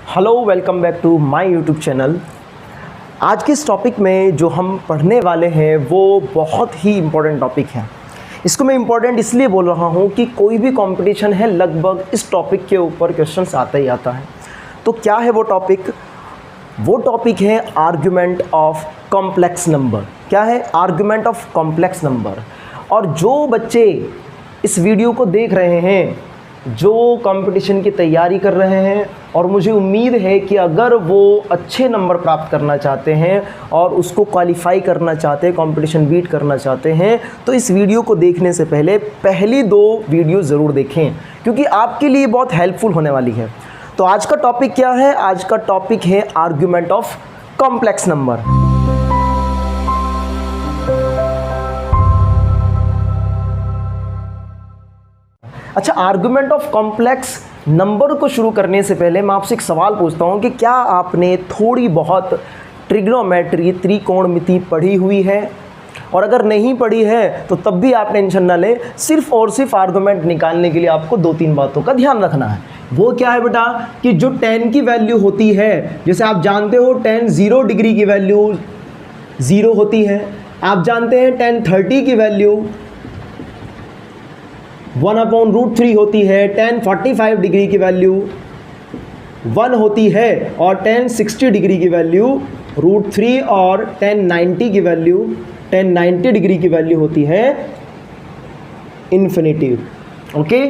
Hello, welcome back to my YouTube channel. आज के इस टॉपिक में जो हम पढ़ने वाले हैं वो बहुत ही इम्पोर्टेंट टॉपिक है। इसको मैं इम्पोर्टेंट इसलिए बोल रहा हूँ कि कोई भी कंपटीशन है लगभग इस टॉपिक के ऊपर क्वेश्चंस आता ही आता है। तो क्या है वो टॉपिक? वो टॉपिक है आर्ग्यूमेंट ऑफ कॉम्प्लेक्स नंबर। क्या है? Argument of complex number. और जो बच्चे इस वीडियो को देख रहे हैं, जो कंपटीशन की तैयारी कर रहे हैं, और मुझे उम्मीद है कि अगर वो अच्छे नंबर प्राप्त करना चाहते हैं और उसको क्वालिफाई करना चाहते हैं, कंपटीशन बीट करना चाहते हैं, तो इस वीडियो को देखने से पहले पहली 2 वीडियो ज़रूर देखें, क्योंकि आपके लिए बहुत हेल्पफुल होने वाली है। तो आज का टॉपिक क्या है? आज का टॉपिक है आर्ग्यूमेंट ऑफ कॉम्प्लेक्स नंबर। अच्छा, आर्गुमेंट ऑफ कॉम्प्लेक्स नंबर को शुरू करने से पहले मैं आपसे एक सवाल पूछता हूं कि क्या आपने थोड़ी बहुत ट्रिग्नोमेट्री, त्रिकोणमिति पढ़ी हुई है? और अगर नहीं पढ़ी है तो तब भी आप टेंशन ना लें, सिर्फ और सिर्फ आर्गुमेंट निकालने के लिए आपको 2-3 बातों का ध्यान रखना है। वो क्या है बेटा कि जो tan की वैल्यू होती है, जैसे आप जानते हो tan 0 डिग्री की वैल्यू 0 होती है। आप जानते हैं tan 30 की वैल्यू 1/√3 होती है। tan 45 डिग्री की वैल्यू 1 होती है, और tan 60 डिग्री की वैल्यू √3, और tan 90 डिग्री की वैल्यू होती है इन्फिनिटी। ओके,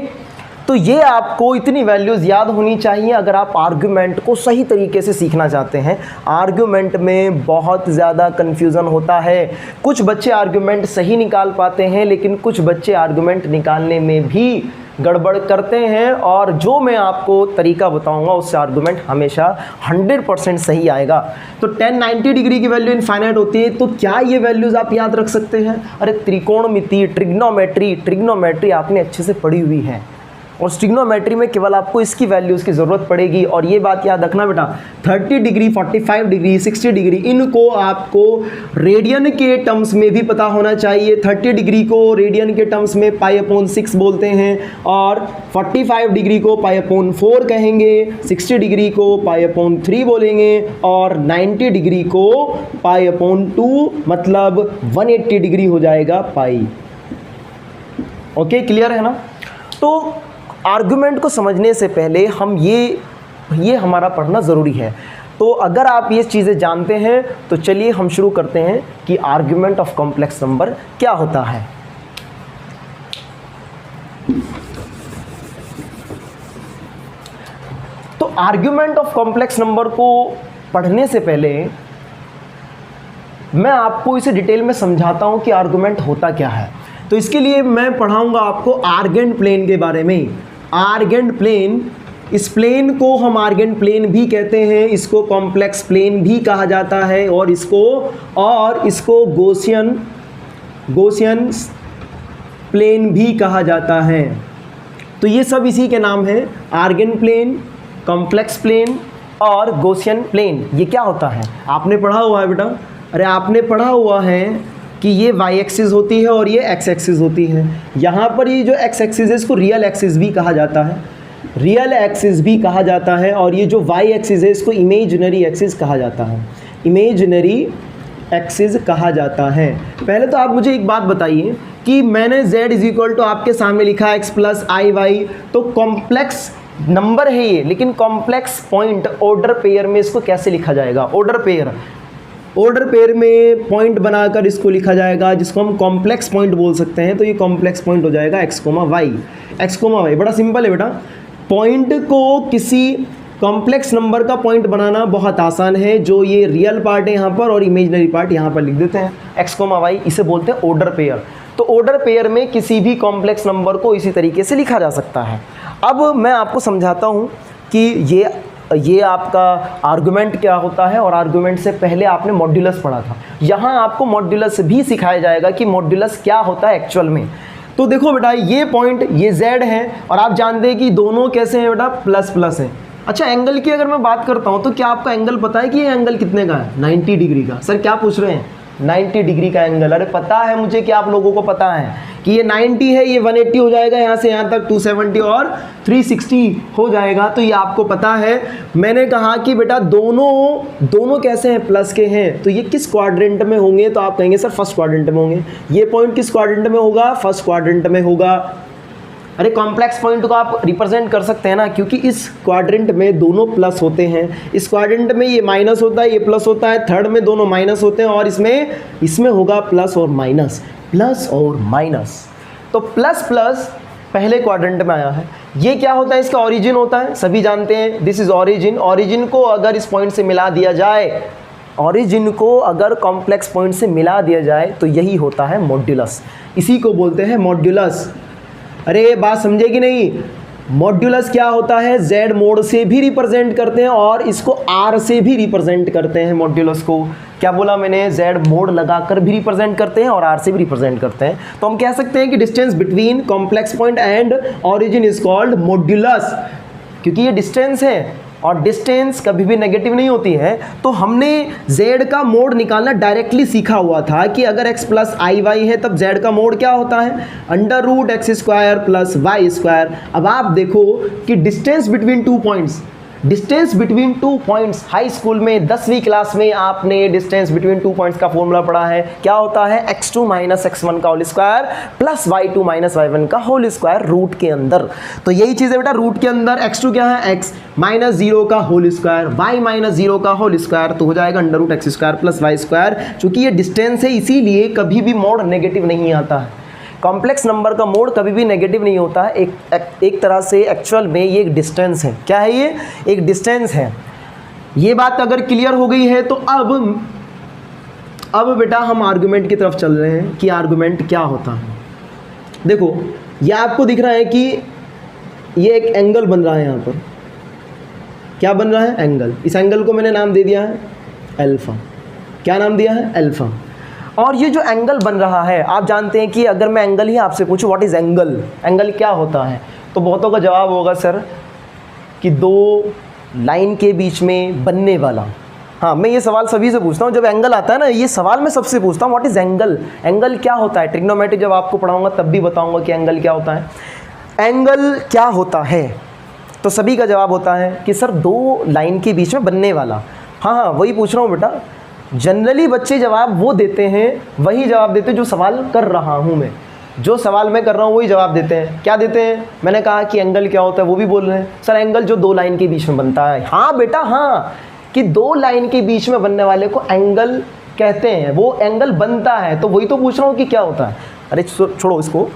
तो ये आपको इतनी वैल्यूज़ याद होनी चाहिए अगर आप आर्ग्यूमेंट को सही तरीके से सीखना चाहते हैं। आर्ग्यूमेंट में बहुत ज़्यादा कन्फ्यूज़न होता है। कुछ बच्चे आर्ग्यूमेंट सही निकाल पाते हैं, लेकिन कुछ बच्चे आर्ग्यूमेंट निकालने में भी गड़बड़ करते हैं, और जो मैं आपको तरीका बताऊंगा उससे आर्ग्यूमेंट हमेशा 100% सही आएगा। तो tan 90 डिग्री की वैल्यू इनफाइनाइट होती है, तो क्या ये वैल्यूज़ आप याद रख सकते हैं? अरे त्रिकोणमिति, ट्रिग्नोमेट्री आपने अच्छे से पढ़ी हुई है, और ट्रिग्नोमेट्री में केवल आपको इसकी वैल्यूज़ की ज़रूरत पड़ेगी। और ये बात याद रखना बेटा, 30 डिग्री, 45 डिग्री, 60 डिग्री, इनको आपको रेडियन के टर्म्स में भी पता होना चाहिए। 30 डिग्री को रेडियन के टर्म्स में π/6 बोलते हैं, और 45 डिग्री को π/4 कहेंगे, 60 डिग्री को π/3 बोलेंगे, और 90 डिग्री को π/2, मतलब 180 डिग्री हो जाएगा पाई। ओके, क्लियर है ना? तो आर्गुमेंट को समझने से पहले हम ये हमारा पढ़ना ज़रूरी है। तो अगर आप ये चीज़ें जानते हैं तो चलिए हम शुरू करते हैं कि आर्गुमेंट ऑफ कॉम्प्लेक्स नंबर क्या होता है। तो आर्गुमेंट ऑफ कॉम्प्लेक्स नंबर को पढ़ने से पहले मैं आपको इसे डिटेल में समझाता हूं कि आर्गुमेंट होता क्या है। तो इसके लिए मैं पढ़ाऊंगा आपको आर्गेंट प्लेन के बारे में। आर्गेंट प्लेन, इस प्लेन को हम आर्गेंट प्लेन भी कहते हैं, इसको कॉम्प्लेक्स प्लेन भी कहा जाता है, और इसको गॉसियन प्लेन भी कहा जाता है। तो ये सब इसी के नाम है, आर्गेंट प्लेन, कॉम्प्लेक्स प्लेन और गॉसियन प्लेन। ये क्या होता है आपने पढ़ा हुआ है बेटा? अरे आपने पढ़ा हुआ है कि ये y एक्सिस होती है और ये x एक्सिस होती है। यहाँ पर ये जो x एक्सिस है इसको रियल एक्सिस भी कहा जाता है, रियल एक्सिस भी कहा जाता है, और ये जो y एक्सिस है इसको इमेजिनरी एक्सिस कहा जाता है, इमेजिनरी एक्सिस कहा जाता है। पहले तो आप मुझे एक बात बताइए कि मैंने z = आपके सामने लिखा x + iy, तो कॉम्प्लेक्स नंबर है ये, लेकिन कॉम्प्लेक्स पॉइंट ऑर्डर पेयर में इसको कैसे लिखा जाएगा? ऑर्डर पेयर में पॉइंट बनाकर इसको लिखा जाएगा, जिसको हम कॉम्प्लेक्स पॉइंट बोल सकते हैं। तो ये कॉम्प्लेक्स पॉइंट हो जाएगा x, y। बड़ा सिंपल है बेटा। पॉइंट को किसी कॉम्प्लेक्स नंबर का पॉइंट बनाना बहुत आसान है। जो ये रियल पार्ट है यहाँ पर और इमेजिनरी पार्ट यहाँ पर लिख देते हैं, x, y, इसे बोलते हैं ऑर्डर पेयर। तो ऑर्डर पेयर में किसी भी कॉम्प्लेक्स नंबर को इसी तरीके से लिखा जा सकता है। अब मैं आपको समझाता हूँ कि ये आपका आर्गुमेंट क्या होता है, और आर्गुमेंट से पहले आपने मॉड्यूलस पढ़ा था। यहाँ आपको मॉड्यूलस भी सिखाया जाएगा कि मॉड्यूलस क्या होता है एक्चुअल में। तो देखो बेटा, ये पॉइंट, ये z है, और आप जानते हैं कि दोनों कैसे हैं बेटा? प्लस है। अच्छा, एंगल की अगर मैं बात करता हूँ तो क्या आपका एंगल पता है कि ये एंगल कितने का है? 90 डिग्री का। सर क्या पूछ रहे हैं? 90 डिग्री का एंगल। अरे पता है मुझे कि आप लोगों को पता है कि ये 90 है, ये 180 हो जाएगा, यहाँ से यहाँ तक 270 और 360 हो जाएगा, तो ये आपको पता है। मैंने कहा कि बेटा दोनों कैसे हैं, प्लस के हैं, तो ये किस क्वाड्रेंट में होंगे, तो आप कहेंगे सर फर्स्ट क्वाड्रेंट में होंगे। ये पॉइंट किस क्वाड्रेंट में होगा, फर्स्ट क्वाड्रेंट में होगा। अरे कॉम्प्लेक्स पॉइंट को आप रिप्रेजेंट कर सकते हैं ना, क्योंकि इस क्वाड्रेंट में दोनों प्लस होते हैं, इस क्वाड्रेंट में ये माइनस होता है, ये प्लस होता है, थर्ड में दोनों माइनस होते हैं, और इसमें होगा प्लस और माइनस, प्लस और माइनस। तो प्लस प्लस पहले क्वाड्रेंट में आया है। ये क्या होता है, इसका ओरिजिन होता है, सभी जानते हैं, दिस इज ओरिजिन। ओरिजिन को अगर इस पॉइंट से मिला दिया जाए, ओरिजिन को अगर कॉम्प्लेक्स पॉइंट से मिला दिया जाए तो यही होता है मॉड्यूलस, इसी को बोलते हैं मॉड्यूलस। अरे बात समझे कि नहीं, मॉड्यूलस क्या होता है, जेड मोड से भी रिप्रेजेंट करते हैं और इसको आर से भी रिप्रेजेंट करते हैं। मॉड्यूलस को क्या बोला मैंने, जेड मोड लगाकर भी रिप्रेजेंट करते हैं और आर से भी रिप्रेजेंट करते हैं। तो हम कह सकते हैं कि distance between complex point and origin is called modulus, क्योंकि ये डिस्टेंस है और डिस्टेंस कभी भी नेगेटिव नहीं होती है। तो हमने z का मोड निकालना डायरेक्टली सीखा हुआ था कि अगर x प्लस आई वाई है तब z का मोड क्या होता है, under root X square plus Y square. अब आप देखो कि distance between two points, distance between two points, high school में 10वीं क्लास में आपने डिस्टेंस बिटवीन टू पॉइंट्स का फॉर्मूला पढ़ा है, क्या होता है, x2 माइनस x1 का whole square plus y2 minus y1 का होल स्क्वायर रूट के अंदर। तो यही चीज़ है बेटा, रूट के अंदर x2 क्या है, x माइनस 0 का होल स्क्वायर, y माइनस 0 का होल स्क्वायर, तो हो जाएगा under root X square plus Y square. चूंकि ये डिस्टेंस है इसीलिए कभी भी मोड नेगेटिव नहीं आता है। कॉम्प्लेक्स नंबर का मोड कभी भी नेगेटिव नहीं होता है। एक तरह से एक्चुअल में ये एक डिस्टेंस है। क्या है ये, एक डिस्टेंस है। ये बात अगर क्लियर हो गई है तो अब बेटा हम आर्गुमेंट की तरफ चल रहे हैं कि आर्गुमेंट क्या होता है। देखो ये आपको दिख रहा है कि ये एक एंगल बन रहा है, यहाँ पर क्या बन रहा है, एंगल। इस एंगल को मैंने नाम दे दिया है अल्फा। क्या नाम दिया है, अल्फा। और ये जो एंगल बन रहा है, आप जानते हैं कि अगर मैं एंगल ही आपसे पूछूं व्हाट इज़ एंगल, एंगल क्या होता है, तो बहुतों का जवाब होगा सर कि दो लाइन के बीच में बनने वाला। हाँ, मैं ये सवाल सभी से पूछता हूँ, जब एंगल आता है ना, ये सवाल मैं सबसे पूछता हूँ, व्हाट इज़ एंगल, एंगल क्या होता है। ट्रिग्नोमेट्री जब आपको पढ़ाऊँगा तब भी बताऊँगा कि एंगल क्या होता है। एंगल क्या होता है, तो सभी का जवाब होता है कि सर दो लाइन के बीच में बनने वाला। हाँ, वही पूछ रहा हूँ बेटा। जनरली बच्चे जवाब वो देते हैं, वही जवाब देते हैं जो सवाल कर रहा हूँ मैं, जो सवाल मैं कर रहा हूँ वही जवाब देते हैं। क्या देते हैं, मैंने कहा कि एंगल क्या होता है, वो भी बोल रहे हैं सर एंगल जो दो लाइन के बीच में बनता है। हाँ बेटा हाँ, कि दो लाइन के बीच में बनने वाले को एंगल कहते हैं, वो एंगल बनता है। तो वही तो पूछ रहा हूँ कि क्या होता है। अरे छोड़ो इसको,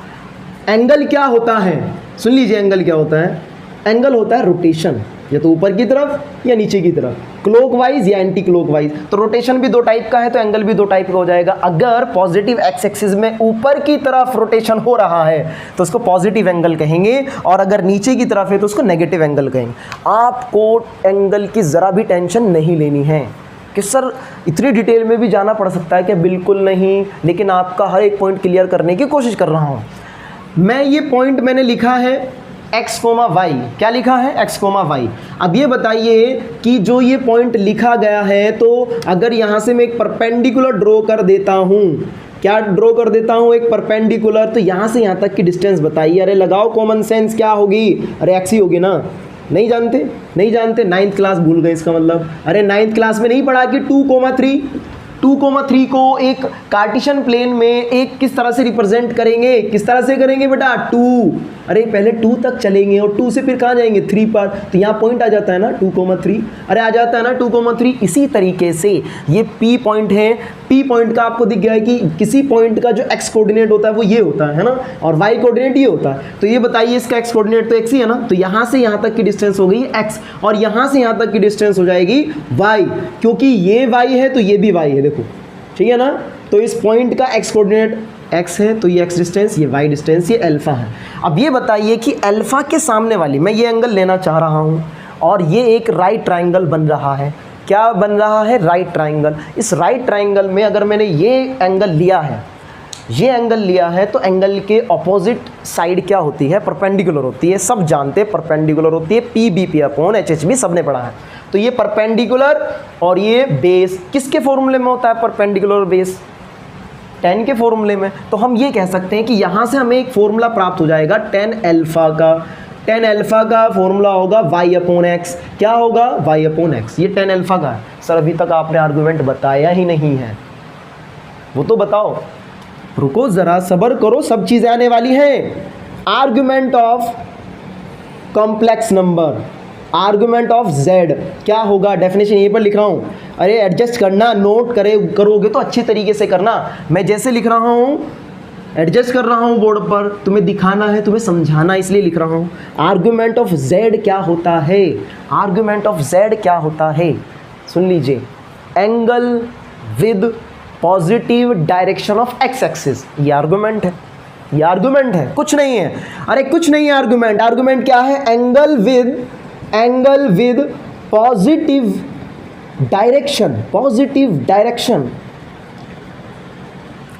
एंगल क्या होता है सुन लीजिए। एंगल क्या होता है, एंगल होता है रोटेशन, या तो ऊपर की तरफ या नीचे की तरफ, क्लॉकवाइज या एंटी क्लॉकवाइज। तो रोटेशन भी दो टाइप का है तो एंगल भी दो टाइप का हो जाएगा। अगर पॉजिटिव एक्स एक्सिस में ऊपर की तरफ रोटेशन हो रहा है तो उसको पॉजिटिव एंगल कहेंगे, और अगर नीचे की तरफ है तो उसको नेगेटिव एंगल कहेंगे। आपको एंगल की ज़रा भी टेंशन नहीं लेनी है कि सर इतनी डिटेल में भी जाना पड़ सकता है क्या, बिल्कुल नहीं, लेकिन आपका हर एक पॉइंट क्लियर करने की कोशिश कर रहा हूँ मैं। ये पॉइंट मैंने लिखा है x, y। क्या लिखा है, x, y। अब ये बताइए कि जो ये पॉइंट लिखा गया है, तो अगर यहाँ से मैं एक परपेंडिकुलर ड्रॉ कर देता हूँ, क्या ड्रॉ कर देता हूँ, एक परपेंडिकुलर, तो यहाँ से यहाँ तक की डिस्टेंस बताइए। अरे लगाओ कॉमन सेंस, क्या होगी, अरे x ही होगी ना। नहीं जानते, नहीं जानते, 9th क्लास भूल गए इसका मतलब। अरे 9th क्लास में नहीं पढ़ा कि 2,3 को एक कार्टेशियन प्लेन में एक किस तरह से रिप्रेजेंट करेंगे, किस तरह से करेंगे बेटा, 2। अरे पहले 2 तक चलेंगे और 2 से फिर कहाँ जाएंगे, 3 पर। तो यहाँ पॉइंट आ जाता है ना 2,3। अरे आ जाता है ना 2,3। इसी तरीके से ये P पॉइंट है। P पॉइंट का आपको दिख गया है कि किसी पॉइंट का जो x कोऑर्डिनेट होता है वो ये होता है ना, और y कोऑर्डिनेट ये होता है। तो ये बताइए इसका x कोऑर्डिनेट तो x ही है ना, तो यहाँ से यहाँ तक की डिस्टेंस हो गई x, और यहाँ से यहाँ तक की डिस्टेंस हो जाएगी y, क्योंकि ये y है तो ये भी y है, देखो ठीक है ना। तो इस पॉइंट का x कोऑर्डिनेट x है, तो ये x डिस्टेंस, ये y डिस्टेंस, ये अल्फा है। अब ये बताइए कि अल्फा के सामने वाली, मैं ये एंगल लेना चाह रहा हूँ और ये एक राइट ट्राइंगल बन रहा है। क्या बन रहा है, राइट ट्राइंगल। इस राइट ट्राइंगल में अगर मैंने ये एंगल लिया है, ये एंगल लिया है, तो एंगल के ऑपोजिट साइड क्या होती है, परपेंडिकुलर होती है। सब जानते हैं परपेंडिकुलर होती है, PBP अपॉन HHB, सबने पढ़ा है। तो ये परपेंडिकुलर और ये बेस किसके फॉर्मूले में होता है? परपेंडिकुलर और बेस tan के फॉर्मूले में। तो हम ये कह सकते हैं कि यहाँ से हमें एक फॉर्मूला प्राप्त हो जाएगा tan अल्फा का। tan अल्फा का फॉर्मूला होगा y/x। क्या होगा? y/x। ये tan अल्फा का है। सर अभी तक आपने आर्गुमेंट बताया ही नहीं है, वो तो बताओ। रुको ज़रा, सब्र करो, सब चीज़ें आने वाली हैं। Argument of complex number, argument of z क्या होगा? डेफिनेशन यहीं पर लिख रहा हूँ। अरे एडजस्ट करना, नोट करोगे तो अच्छी तरीके से करना। मैं जैसे लिख रहा हूँ एडजस्ट कर रहा हूँ बोर्ड पर, तुम्हें दिखाना है, तुम्हें समझाना, इसलिए लिख रहा हूँ। आर्गुमेंट ऑफ z क्या होता है? आर्गुमेंट ऑफ z क्या होता है? सुन लीजिए, angle with positive direction of x axis. ये आर्गुमेंट है, ये आर्गुमेंट है, कुछ नहीं है। अरे कुछ नहीं है आर्गुमेंट। आर्गुमेंट क्या है? Angle with positive direction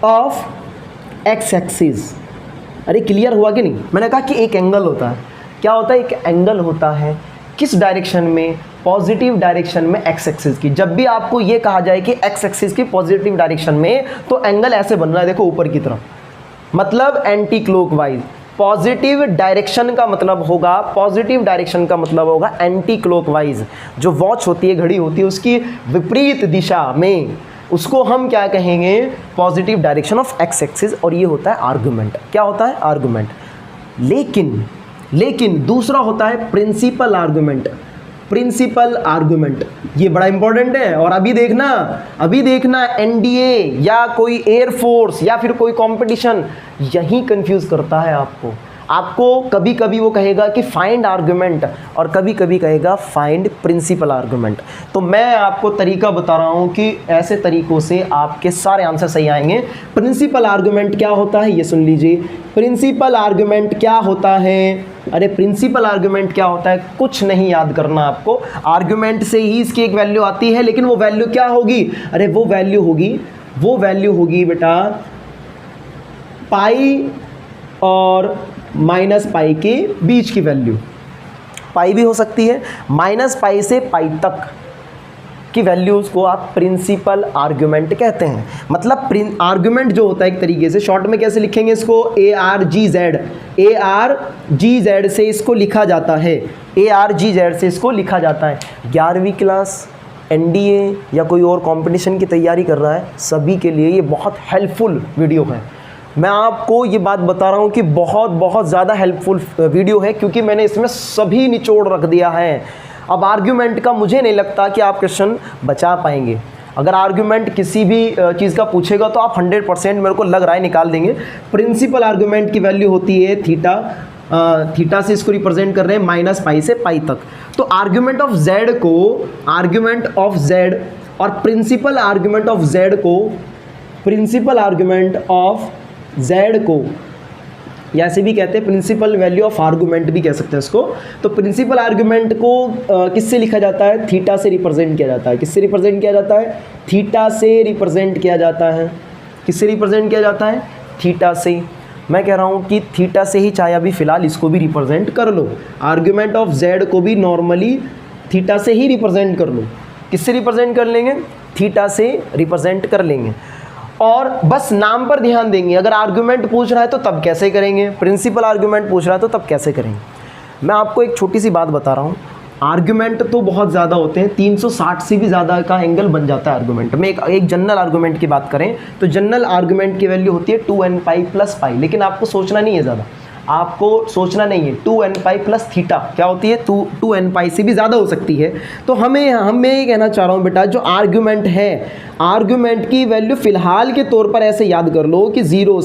of x axis. अरे क्लियर हुआ कि नहीं? मैंने कहा कि एक एंगल होता है। क्या होता है? एक एंगल होता है किस डायरेक्शन में? पॉजिटिव डायरेक्शन में x एक्सिस की। जब भी आपको ये कहा जाए कि x एक्सिस की पॉजिटिव डायरेक्शन में, तो एंगल ऐसे बन रहा है, देखो ऊपर की तरफ, मतलब एंटी क्लॉकवाइज। पॉजिटिव डायरेक्शन का मतलब होगा एंटी क्लॉकवाइज। जो वॉच होती है, घड़ी होती है, उसकी विपरीत दिशा में, उसको हम क्या कहेंगे? Positive direction of x axis. और ये होता है आर्गुमेंट। क्या होता है? आर्गुमेंट। लेकिन दूसरा होता है प्रिंसिपल आर्गुमेंट। प्रिंसिपल आर्गुमेंट ये बड़ा इंपॉर्टेंट है। और अभी देखना एनडीए या कोई एयरफोर्स या फिर कोई कंपटीशन यही कंफ्यूज करता है आपको कभी कभी वो कहेगा कि फाइंड आर्गुमेंट और कभी कभी कहेगा फाइंड प्रिंसिपल आर्गुमेंट। तो मैं आपको तरीका बता रहा हूँ कि ऐसे तरीकों से आपके सारे आंसर सही आएंगे। प्रिंसिपल आर्गुमेंट क्या होता है ये सुन लीजिए। प्रिंसिपल आर्गुमेंट क्या होता है? अरे प्रिंसिपल आर्गुमेंट क्या होता है? कुछ नहीं याद करना आपको, आर्गुमेंट से ही इसकी एक वैल्यू आती है, लेकिन वो वैल्यू क्या होगी? अरे वो वैल्यू होगी बेटा पाई और माइनस पाई के बीच की वैल्यू। पाई भी हो सकती है, माइनस पाई से पाई तक की वैल्यूज़ को आप प्रिंसिपल आर्गुमेंट कहते हैं। मतलब आर्गुमेंट जो होता है एक तरीके से, शॉर्ट में कैसे लिखेंगे इसको? ARGZ से इसको लिखा जाता है। ARGZ से इसको लिखा जाता है। 11वीं क्लास एनडीए या कोई और कंपटीशन की तैयारी कर रहा है, सभी के लिए ये बहुत हेल्पफुल वीडियो है। मैं आपको ये बात बता रहा हूँ कि बहुत ज़्यादा हेल्पफुल वीडियो है, क्योंकि मैंने इसमें सभी निचोड़ रख दिया है। अब आर्ग्यूमेंट का मुझे नहीं लगता कि आप क्वेश्चन बचा पाएंगे। अगर आर्ग्यूमेंट किसी भी चीज़ का पूछेगा तो आप 100% मेरे को लग रहा है निकाल देंगे। प्रिंसिपल आर्ग्यूमेंट की वैल्यू होती है थीटा से इसको रिप्रेजेंट कर रहे हैं माइनस पाई से पाई तक। तो आर्ग्यूमेंट ऑफ z और प्रिंसिपल आर्ग्यूमेंट ऑफ z को या ऐसे भी कहते हैं, प्रिंसिपल वैल्यू ऑफ आर्गुमेंट भी कह सकते हैं इसको। तो प्रिंसिपल आर्गुमेंट को किससे लिखा जाता है? थीटा से रिप्रेजेंट किया जाता है। किससे रिप्रेजेंट किया जाता है? थीटा से रिप्रेजेंट किया जाता है। किससे रिप्रेजेंट किया जाता है? थीटा से। मैं कह रहा हूँ कि थीटा से ही, चाहे अभी फ़िलहाल इसको भी रिप्रेजेंट कर लो। आर्गुमेंट ऑफ z को भी नॉर्मली थीटा से ही रिप्रेजेंट कर लो। किससे रिप्रेजेंट कर लेंगे? थीटा से रिप्रेजेंट कर लेंगे। और बस नाम पर ध्यान देंगे। अगर आर्गुमेंट पूछ रहा है तो तब कैसे करेंगे, प्रिंसिपल आर्गुमेंट पूछ रहा है तो तब कैसे करेंगे। मैं आपको एक छोटी सी बात बता रहा हूँ। आर्गुमेंट तो बहुत ज़्यादा होते हैं, 360 से भी ज़्यादा का एंगल बन जाता है आर्गुमेंट में। एक जनरल आर्गुमेंट की बात करें तो जनरल आर्गुमेंट की वैल्यू होती है 2n पाई प्लस पाई। लेकिन आपको सोचना नहीं है ज़्यादा, आपको सोचना नहीं है। 2n पाई प्लस थीटा क्या होती है? 2n पाई से भी ज़्यादा हो सकती है। तो मैं ये कहना चाह रहा हूँ बेटा, जो आर्गुमेंट है, आर्गुमेंट की वैल्यू फ़िलहाल के तौर पर ऐसे याद कर लो कि 0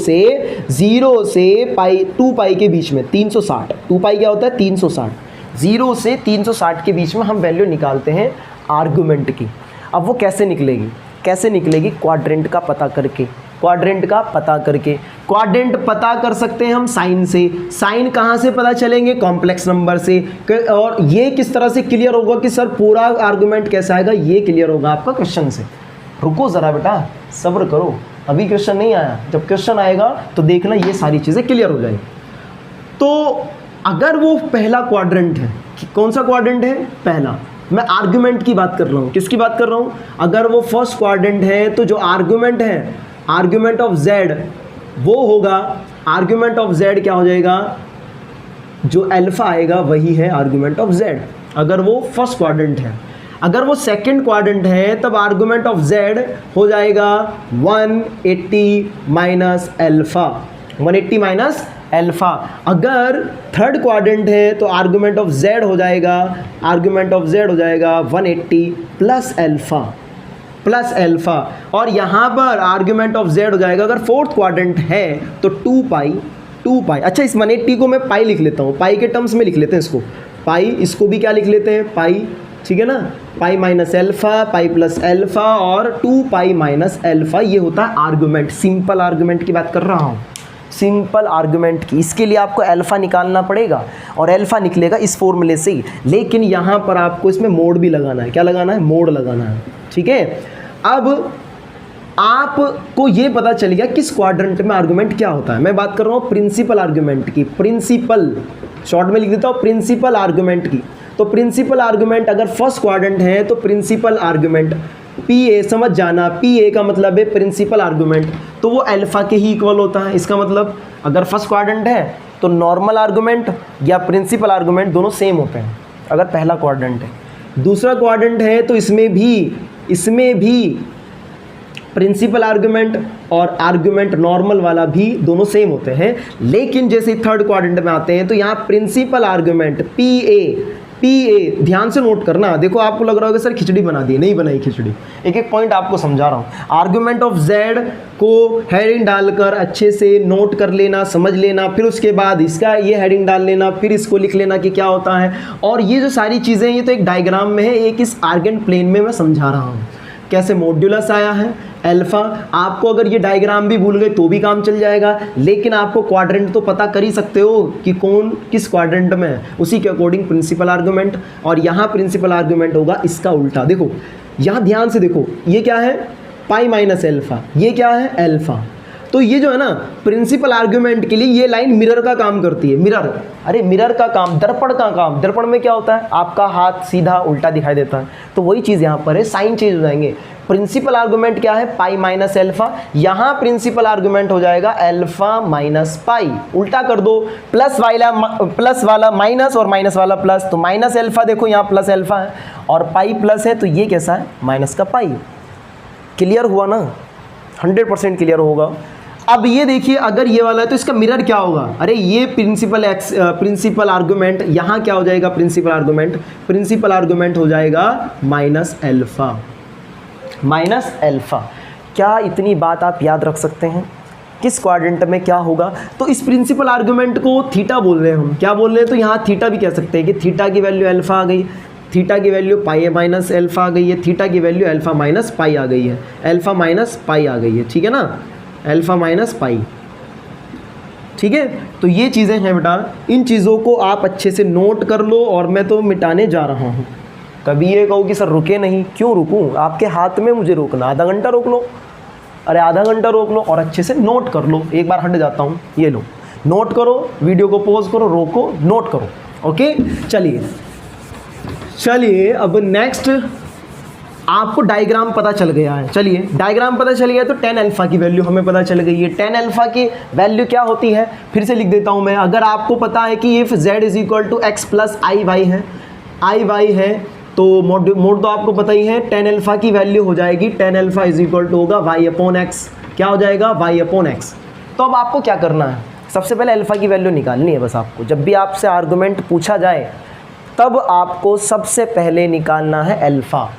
से पाई 2 पाई के बीच में 360। 2 पाई क्या होता है? 360। 0 से 360 के बीच में हम वैल्यू निकालते हैं आर्गुमेंट की। अब वो कैसे निकलेगी? क्वाड्रेंट का पता करके। क्वाड्रेंट पता कर सकते हैं हम साइन से। साइन कहाँ से पता चलेंगे? कॉम्प्लेक्स नंबर से। और ये किस तरह से क्लियर होगा कि सर पूरा आर्गुमेंट कैसा आएगा? ये क्लियर होगा आपका क्वेश्चन से। रुको ज़रा बेटा, सब्र करो, अभी क्वेश्चन नहीं आया। जब क्वेश्चन आएगा तो देखना ये सारी चीज़ें क्लियर हो जाएगी। तो अगर वो पहला क्वाड्रेंट है, कौन सा क्वाड्रेंट है? पहला, मैं आर्गुमेंट की बात कर रहा हूँ। किसकी बात कर रहा हूँ? अगर वो फर्स्ट क्वाड्रेंट है तो जो आर्गुमेंट है, आर्गुमेंट ऑफ z वो होगा, आर्गुमेंट ऑफ z क्या हो जाएगा? जो अल्फा आएगा वही है आर्गुमेंट ऑफ z, अगर वो फर्स्ट क्वाड्रेंट है। अगर वो सेकंड क्वाड्रेंट है तब आर्गुमेंट ऑफ z हो जाएगा 180 माइनस अल्फा, 180 माइनस अल्फा। अगर थर्ड क्वाड्रेंट है तो आर्गुमेंट ऑफ z हो जाएगा, आर्गुमेंट ऑफ z हो जाएगा 180 प्लस अल्फा, प्लस अल्फा। और यहाँ पर आर्गुमेंट ऑफ z हो जाएगा, अगर फोर्थ क्वाड्रेंट है तो 2 पाई। अच्छा, इस 180 को मैं पाई लिख लेता हूँ, पाई के टर्म्स में लिख लेते हैं इसको, पाई, इसको भी क्या लिख लेते हैं? पाई, ठीक है ना। Pi minus alpha, pi plus alpha और 2 पाई माइनस अल्फा, ये होता है आर्गुमेंट। सिंपल आर्गुमेंट की बात कर रहा हूँ, सिंपल आर्गुमेंट की। इसके लिए आपको अल्फा निकालना पड़ेगा और अल्फा निकलेगा इस फॉर्मूले से ही, लेकिन यहाँ पर आपको इसमें मोड भी लगाना है। क्या लगाना है? मोड लगाना है, ठीक है। अब आपको ये पता चल गया किस क्वाड्रेंट में आर्गुमेंट क्या होता है। मैं बात कर रहा हूँ प्रिंसिपल आर्गुमेंट की, प्रिंसिपल, शॉर्ट में लिख देता हूँ प्रिंसिपल आर्गुमेंट की। तो प्रिंसिपल आर्गुमेंट अगर फर्स्ट क्वाड्रेंट है तो प्रिंसिपल आर्गुमेंट PA, समझ जाना, PA का मतलब है प्रिंसिपल आर्गुमेंट, तो वो अल्फा के ही इक्वल होता है। इसका मतलब अगर फर्स्ट क्वाड्रेंट है तो नॉर्मल आर्गुमेंट या प्रिंसिपल आर्गुमेंट दोनों सेम होते हैं, अगर पहला क्वाड्रेंट है। दूसरा क्वाड्रेंट है तो इसमें भी प्रिंसिपल आर्गुमेंट और आर्गुमेंट नॉर्मल वाला भी दोनों सेम होते हैं। लेकिन जैसे थर्ड क्वाड्रेंट में आते हैं तो यहाँ प्रिंसिपल आर्गुमेंट PA, ध्यान से नोट करना। देखो आपको लग रहा होगा सर खिचड़ी बना दी, नहीं बनाई खिचड़ी, एक एक पॉइंट आपको समझा रहा हूँ। आर्गुमेंट ऑफ z को हेडिंग डालकर अच्छे से नोट कर लेना, समझ लेना, फिर उसके बाद इसका ये हेडिंग डाल लेना, फिर इसको लिख लेना कि क्या होता है। और ये जो सारी चीज़ें ये तो एक डायग्राम में है, एक इस आर्गेन प्लेन में मैं समझा रहा हूँ कैसे मॉड्यूलस आया है अल्फा। आपको अगर ये डायग्राम भी भूल गए तो भी काम चल जाएगा, लेकिन आपको क्वाड्रेंट तो पता कर ही सकते हो कि कौन किस क्वाड्रेंट में है, उसी के अकॉर्डिंग प्रिंसिपल आर्गुमेंट। और यहाँ प्रिंसिपल आर्गुमेंट होगा इसका उल्टा। देखो यहाँ ध्यान से देखो, ये क्या है? पाई माइनस अल्फा, ये क्या है? अल्फा। तो ये जो है ना प्रिंसिपल आर्गुमेंट के लिए ये लाइन मिरर का काम करती है। मिरर, अरे मिरर का काम, दर्पण का काम। दर्पण में क्या होता है? आपका हाथ सीधा उल्टा दिखाई देता है, तो वही चीज़ यहाँ पर है, साइन चेंज हो जाएंगे। प्रिंसिपल आर्गुमेंट क्या है? Pi minus alpha. यहाँ प्रिंसिपल आर्गुमेंट हो जाएगा अल्फा माइनस पाई। उल्टा कर दो, प्लस वाला माइनस और माइनस वाला प्लस, तो माइनस अल्फा देखो यहाँ प्लस अल्फा है और पाई प्लस है, तो ये कैसा है? माइनस का पाई। क्लियर हुआ ना? 100% क्लियर होगा। अब ये देखिए, अगर ये वाला है तो इसका मिरर क्या होगा? अरे ये प्रिंसिपल आर्गुमेंट, यहाँ क्या हो जाएगा? प्रिंसिपल आर्गुमेंट हो जाएगा माइनस अल्फा, माइनस अल्फा। क्या इतनी बात आप याद रख सकते हैं किस क्वाड्रेंट में क्या होगा? तो इस प्रिंसिपल आर्गुमेंट को थीटा बोल रहे हैं हम, क्या बोल रहे हैं? तो यहाँ थीटा भी कह सकते हैं कि थीटा की वैल्यू अल्फा आ गई, थीटा की वैल्यू पाई माइनस अल्फा आ गई है, थीटा की वैल्यू अल्फा माइनस पाई आ गई है, अल्फा माइनस पाई आ गई है, ठीक है ना, अल्फा माइनस पाई, ठीक है। तो ये चीज़ें हैं बेटा, इन चीज़ों को आप अच्छे से नोट कर लो और मैं तो मिटाने जा रहा हूँ। कभी ये कहो कि सर रुके नहीं, क्यों रुकूँ? आपके हाथ में मुझे रोकना, आधा घंटा रोक लो, अरे आधा घंटा रोक लो और अच्छे से नोट कर लो। एक बार हट जाता हूँ, ये लो नोट करो, वीडियो को पॉज करो, रोको, नोट करो, ओके। चलिए अब नेक्स्ट आपको डायग्राम पता चल गया है। चलिए डायग्राम पता चल गया तो tan अल्फा की वैल्यू हमें पता चल गई है। tan अल्फा की वैल्यू क्या होती है फिर से लिख देता हूँ मैं। अगर आपको पता है कि if z is equal to X plus I Y है तो मोड तो आपको पता ही है, tan अल्फा की वैल्यू हो जाएगी tan alpha is equal to होगा y अपॉन एक्स। क्या हो जाएगा? y upon X. तो अब आपको क्या करना है? सबसे पहले अल्फा की वैल्यू निकालनी है बस आपको। जब भी आपसे आर्गुमेंट पूछा जाए तब आपको सबसे पहले निकालना है अल्फा।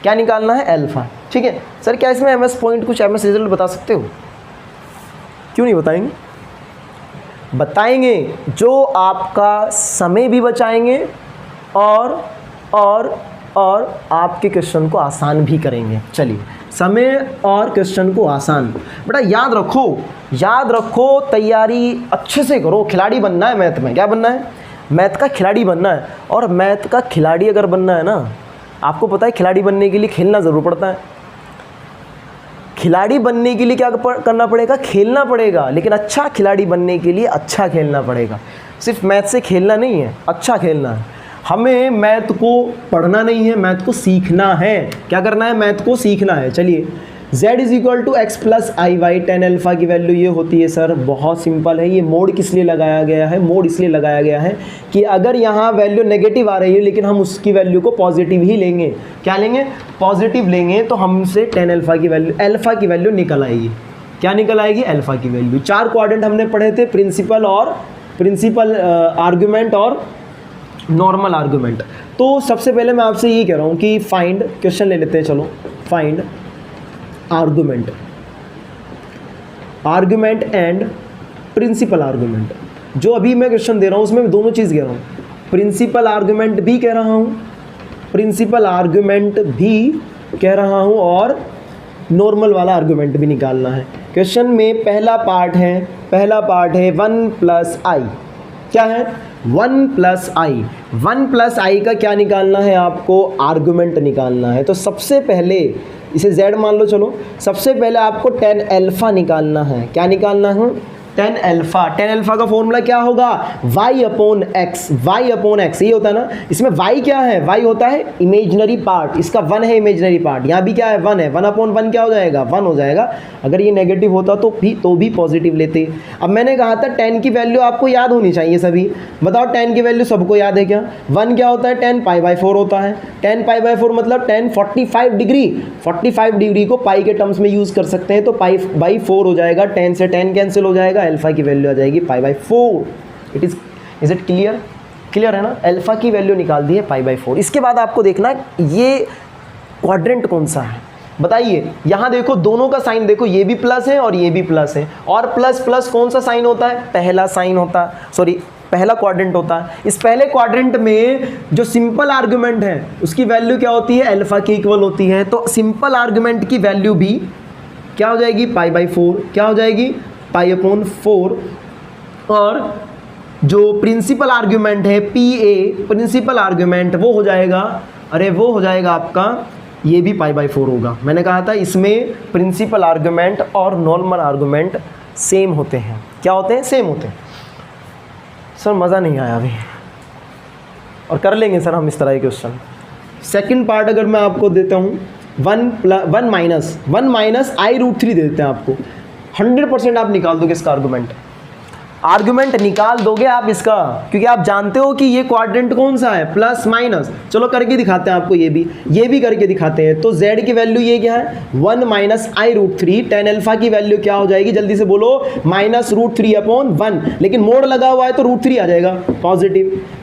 क्या निकालना है? अल्फा, ठीक है। सर क्या इसमें एमएस पॉइंट कुछ एमएस रिजल्ट बता सकते हो? क्यों नहीं बताएंगे? बताएंगे, जो आपका समय भी बचाएंगे और आपके क्वेश्चन को आसान भी करेंगे। चलिए, समय और क्वेश्चन को आसान। बेटा याद रखो, तैयारी अच्छे से करो। खिलाड़ी बनना है मैथ में। क्या बनना है? मैथ का खिलाड़ी बनना है। और मैथ का खिलाड़ी अगर बनना है ना, आपको पता है खिलाड़ी बनने के लिए खेलना ज़रूर पड़ता है। खिलाड़ी बनने के लिए क्या करना पड़ेगा? खेलना पड़ेगा। लेकिन अच्छा खिलाड़ी बनने के लिए अच्छा खेलना पड़ेगा। सिर्फ मैथ से खेलना नहीं है, अच्छा खेलना है। हमें मैथ को पढ़ना नहीं है, मैथ को सीखना है। क्या करना है? मैथ को सीखना है। चलिए, z is equal to X plus I Y, tan alpha की वैल्यू ये होती है सर, बहुत सिंपल है। ये मोड किस लिए लगाया गया है? मोड इसलिए लगाया गया है कि अगर यहाँ वैल्यू नेगेटिव आ रही है लेकिन हम उसकी वैल्यू को पॉजिटिव ही लेंगे। क्या लेंगे? पॉजिटिव लेंगे, तो हमसे टेन अल्फा की वैल्यू, अल्फा की वैल्यू निकल आएगी। क्या निकल आएगी? अल्फा की वैल्यू। 4 क्वाड्रेंट हमने पढ़े थे, प्रिंसिपल आर्गुमेंट और नॉर्मल आर्गुमेंट। तो सबसे पहले मैं आपसे ये कह रहा हूँ कि फाइंड, क्वेश्चन ले लेते हैं, चलो find argument and principal argument. जो अभी मैं क्वेश्चन दे रहा हूँ उसमें मैं दोनों चीज़ कह रहा हूँ, प्रिंसिपल आर्गुमेंट भी कह रहा हूँ, प्रिंसिपल आर्गुमेंट भी कह रहा हूँ, और नॉर्मल वाला आर्गुमेंट भी निकालना है। क्वेश्चन में पहला पार्ट है 1 प्लस आई। क्या है? 1 प्लस आई। 1 प्लस आई का क्या निकालना है? आपको आर्गुमेंट निकालना है। तो सबसे पहले इसे z मान लो, चलो सबसे पहले आपको टेन अल्फा निकालना है। क्या निकालना है? टेन अल्फा का फॉर्मूला क्या होगा? y upon x. ये होता है ना, इसमें y क्या है? y होता है इमेजिनरी पार्ट, इसका 1 है इमेजिनरी पार्ट। यहाँ भी क्या है? 1 है, 1 अपॉन 1 क्या हो जाएगा? 1 हो जाएगा। अगर ये नेगेटिव होता तो भी पॉजिटिव लेते। अब मैंने कहा था 10 की वैल्यू आपको याद होनी चाहिए सभी। बताओ 10 की वैल्यू सबको याद है क्या? 1 क्या होता है? 10 π/4 होता है। 10 π/4 मतलब 10 45 डिग्री। 45 डिग्री को पाई के टर्म्स में यूज़ कर सकते हैं, तो π/4 हो जाएगा। 10 से 10 कैंसिल हो जाएगा, अल्फा की वैल्यू आ जाएगी π/4। इज इट क्लियर है ना? अल्फा की वैल्यू निकाल दी है π/4। इसके बाद आपको देखना ये क्वाड्रेंट कौन सा है, बताइए। यहाँ देखो दोनों का साइन देखो, ये भी प्लस है और ये भी प्लस है। और प्लस प्लस कौन सा साइन होता है? पहला क्वाड्रेंट होता है। इस पहले क्वाड्रेंट में जो सिंपल आर्गुमेंट है उसकी वैल्यू क्या होती है? अल्फा के इक्वल होती है। तो सिंपल आर्गुमेंट की वैल्यू भी क्या हो जाएगी? π/4। क्या हो जाएगी? π/4। और जो प्रिंसिपल आर्गुमेंट है PA, प्रिंसिपल आर्गुमेंट, वो हो जाएगा आपका, ये भी π/4 होगा। मैंने कहा था इसमें प्रिंसिपल आर्गुमेंट और नॉर्मल आर्गुमेंट सेम होते हैं। क्या होते हैं? सेम होते हैं। सर मज़ा नहीं आया अभी, और कर लेंगे सर हम इस तरह के क्वेश्चन। सेकंड पार्ट अगर मैं आपको देता हूँ, 1 माइनस i√3 दे देते हैं आपको। 100% आप निकाल दोगे इसका आर्गुमेंट निकाल दोगे आप इसका, क्योंकि आप जानते हो कि ये क्वाड्रेंट कौन सा है? Plus minus. चलो करके दिखाते हैं आपको, ये भी करके दिखाते हैं। तो z की वैल्यू ये क्या है? 1 माइनस i√3। टेन अल्फा की वैल्यू क्या हो जाएगी? जल्दी से बोलो, -√3 अपॉन 1। लेकिन मोड लगा हुआ है तो √3 आ जाएगा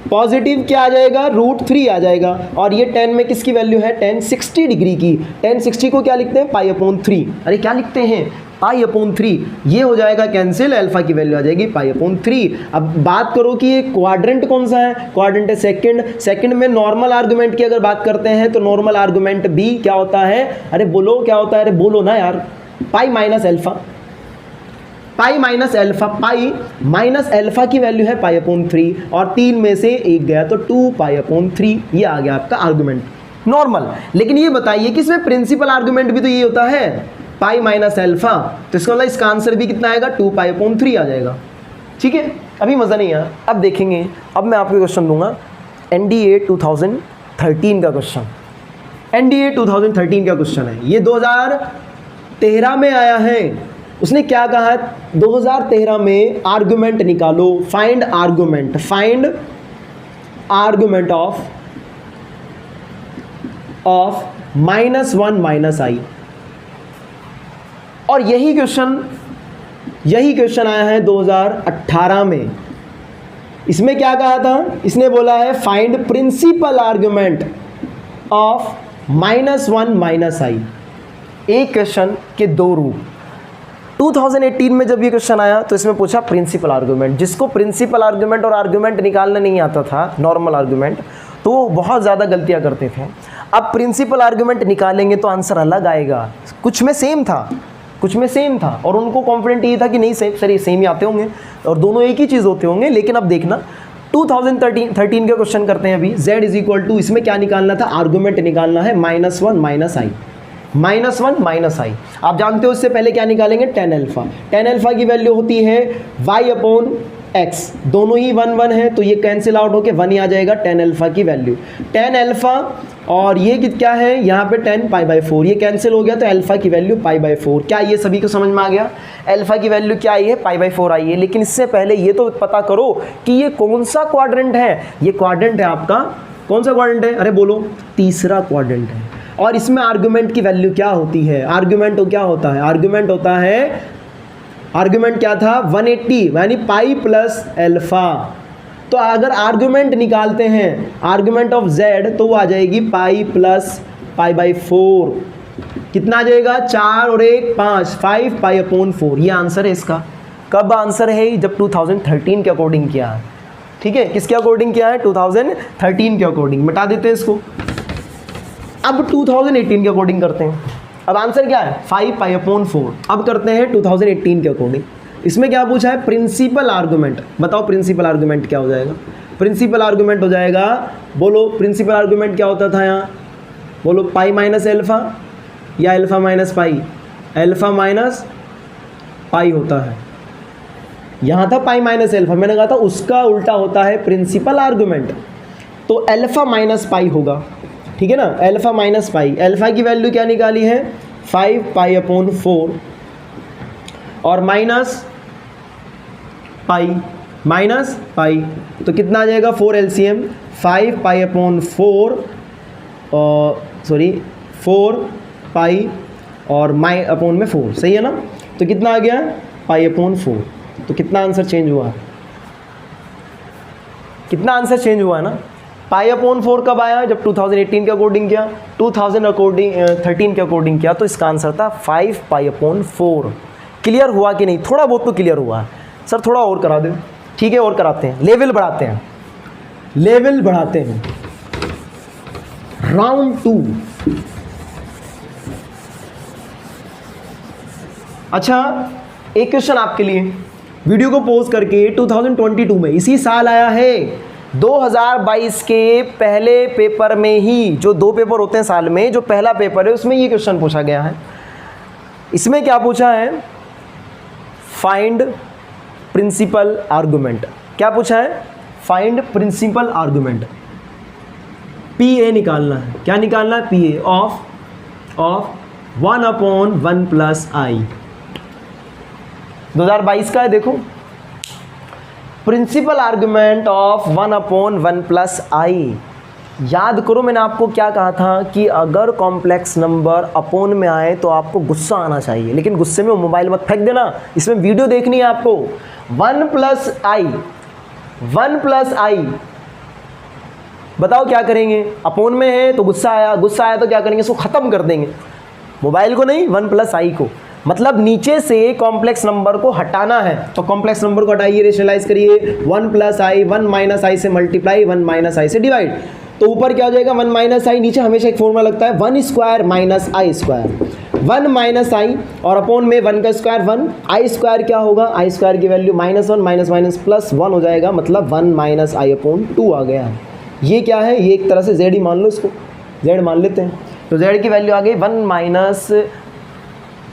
पॉजिटिव क्या आ जाएगा? √3 आ जाएगा। और ये 10 में किसकी वैल्यू है? 10 60 डिग्री की। 10 60 को क्या लिखते हैं? π/3। अरे क्या लिखते हैं? π/3। ये हो जाएगा कैंसिल, अल्फा की वैल्यू आ जाएगी π/3। अब बात करो कि ये क्वाड्रेंट कौन सा है? क्वाड्रेंट है सेकंड में नॉर्मल आर्गुमेंट की अगर बात करते हैं तो नॉर्मल आर्गुमेंट भी क्या होता है? अरे बोलो क्या होता है? अरे बोलो ना यार। पाई माइनस अल्फा की वैल्यू है π/3, और 3 में से 1 गया तो 2π/3। ये आ गया आपका आर्गुमेंट नॉर्मल। लेकिन ये बताइए कि इसमें प्रिंसिपल आर्गुमेंट भी तो ये होता है, पाई माइनस अल्फा। तो इसका मतलब इसका आंसर भी कितना आएगा? 2π/3 आ जाएगा। ठीक है, अभी मज़ा नहीं आया, अब देखेंगे। अब मैं आपको क्वेश्चन दूंगा NDA 2013 का क्वेश्चन। NDA 2013 का क्वेश्चन है, ये 2013 में आया है। उसने क्या कहा? 2013 में आर्गुमेंट निकालो, फाइंड आर्गुमेंट ऑफ -1 - i। और यही क्वेश्चन आया है 2018 में। इसमें क्या कहा था? इसने बोला है find principal argument of -1 - i। एक क्वेश्चन के दो रूप। 2018 में जब ये क्वेश्चन आया तो इसमें पूछा प्रिंसिपल आर्गुमेंट। जिसको प्रिंसिपल आर्गुमेंट और आर्गुमेंट निकालना नहीं आता था, नॉर्मल आर्गुमेंट, तो वो बहुत ज़्यादा गलतियां करते थे। अब प्रिंसिपल आर्गुमेंट निकालेंगे तो आंसर अलग आएगा। कुछ में सेम था और उनको कॉन्फिडेंट ये था कि नहीं सेम ही आते होंगे और दोनों एक ही चीज़ होते होंगे। लेकिन अब देखना 2013 का क्वेश्चन करते हैं अभी। z इज इक्वल टू, इसमें क्या निकालना था? आर्गुमेंट निकालना है -1 - i। आप जानते हो इससे पहले क्या निकालेंगे? टेन अल्फा की वैल्यू होती है y अपॉन x, दोनों ही 1 1 है तो ये कैंसिल आउट होके 1 ही आ जाएगा tan अल्फा की वैल्यू। tan अल्फा और ये क्या है यहाँ पे tan π/4, ये कैंसिल हो गया तो अल्फा की वैल्यू π/4। क्या ये सभी को समझ में आ गया? अल्फा की वैल्यू क्या आई है? π/4 आई है। लेकिन इससे पहले ये तो पता करो कि ये कौन सा क्वाड्रेंट है। ये क्वाड्रेंट है आपका, कौन सा क्वाड्रेंट है? अरे बोलो, तीसरा क्वाड्रेंट है। और इसमें आर्गुमेंट की वैल्यू क्या होती है? आर्गुमेंट क्या होता है? आर्गुमेंट होता है, आर्गुमेंट क्या था? 180 यानी पाई प्लस अल्फा। तो अगर आर्गुमेंट निकालते हैं आर्गुमेंट ऑफ z तो वो आ जाएगी पाई प्लस π/4। कितना आ जाएगा? 4 और 1 5, 5 π/4। ये आंसर है इसका। कब आंसर है? जब 2013 के अकॉर्डिंग किया है। ठीक है, किसके अकॉर्डिंग किया है? 2013 के अकॉर्डिंग। मिटा देते हैं इसको। अब 2018 के अकॉर्डिंग करते हैं। अब आंसर क्या है? 5 π/4। अब करते हैं 2018 के अकॉर्डिंग। इसमें क्या पूछा है? Principal argument. बताओ प्रिंसिपल आर्गुमेंट क्या हो जाएगा? प्रिंसिपल आर्गुमेंट हो जाएगा, बोलो प्रिंसिपल आर्गुमेंट क्या होता था यहाँ? बोलो पाई माइनस अल्फा या alpha minus pi? Alpha minus pi होता है। यहाँ था पाई माइनस अल्फा, मैंने कहा था उसका उल्टा होता है प्रिंसिपल आर्गुमेंट। तो अल्फा माइनस पाई होगा, ठीक है ना? Alpha minus pi. अल्फा की वैल्यू क्या निकाली है? 5 π/4 और माइनस पाई, माइनस पाई तो कितना आ जाएगा? 4 LCM 5 π/4 4 पाई और माई अपॉन में 4, सही है ना? तो कितना आ गया? π/4। तो कितना आंसर चेंज हुआ? कितना आंसर चेंज हुआ है ना? π/4 कब आया? जब 2018 के अकॉर्डिंग किया। 2013 के अकॉर्डिंग किया तो इसका आंसर था 5 π/4। क्लियर हुआ कि नहीं? थोड़ा बहुत तो क्लियर हुआ। सर थोड़ा और करा दो। ठीक है, और कराते हैं, लेवल बढ़ाते हैं, लेवल बढ़ाते हैं। राउंड 2। अच्छा, एक क्वेश्चन आपके लिए, वीडियो को पॉज करके 2022 में, इसी साल आया है 2022 के पहले पेपर में ही, जो 2 पेपर होते हैं साल में, जो पहला पेपर है उसमें ये क्वेश्चन पूछा गया है। इसमें क्या पूछा है? Find principal argument. क्या पूछा है? Find principal argument. PA निकालना है। क्या निकालना है? PA of 1/1 + I। 2022 का है, देखो। Principal argument of 1/1 + I। याद करो मैंने आपको क्या कहा था कि अगर कॉम्प्लेक्स नंबर अपोन में आए तो आपको गुस्सा आना चाहिए, लेकिन गुस्से में मोबाइल मत फेंक देना, इसमें वीडियो देखनी है आपको। 1 + I बताओ क्या करेंगे? अपोन में है तो गुस्सा आया तो क्या करेंगे? इसको ख़त्म कर देंगे, मोबाइल को नहीं, 1 + I को। मतलब नीचे से कॉम्प्लेक्स नंबर को हटाना है, तो कॉम्प्लेक्स नंबर को हटाइए, रेशनलाइज करिए। 1 + I 1 - I से मल्टीप्लाई, 1 - I से डिवाइड, तो ऊपर क्या हो जाएगा? 1 - I। नीचे हमेशा एक फॉर्मूला लगता है 1² - I²। 1 - I और अपोन में 1 का स्क्वायर 1, I² क्या होगा? I² की वैल्यू -1 - +1 हो जाएगा, मतलब 1 - I/2 आ गया है। ये क्या है? ये एक तरह से Z ही मान लो, इसको Z मान लेते हैं। तो Z की वैल्यू आ गई 1 -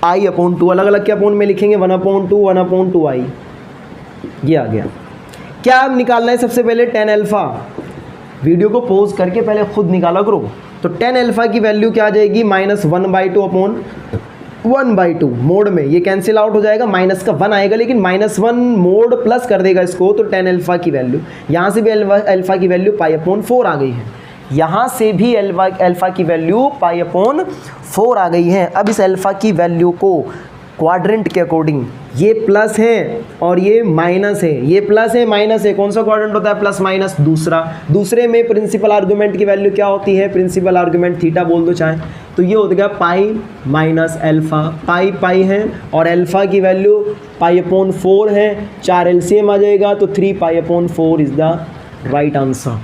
I/2। अलग अलग के अपोन में लिखेंगे 1/2 1/2 I। ये आ गया। क्या अब निकालना है? सबसे पहले tan अल्फा। वीडियो को पॉज करके पहले खुद निकाला करो। तो tan अल्फा की वैल्यू क्या आ जाएगी? -1/2/1/2 मोड में ये कैंसिल आउट हो जाएगा, माइनस का 1 आएगा, लेकिन -1 मोड प्लस कर देगा इसको, तो tan अल्फा की वैल्यू, यहाँ से भी अल्फा की वैल्यू π/4 आ गई है, यहाँ से भी अल्फा की वैल्यू π/4 आ गई है। अब इस अल्फा की वैल्यू को क्वाड्रेंट के अकॉर्डिंग, ये प्लस है और ये माइनस है, ये प्लस है माइनस है, कौन सा क्वाड्रेंट होता है? Plus minus. दूसरे में प्रिंसिपल आर्गुमेंट की वैल्यू क्या होती है? प्रिंसिपल आर्गुमेंट थीटा बोल दो चाहे, तो ये हो गया पाई माइनस अल्फा। पाई है और अल्फा की वैल्यू π/4 है, 4 LCM आ जाएगा, तो 3 π/4 इज द राइट आंसर।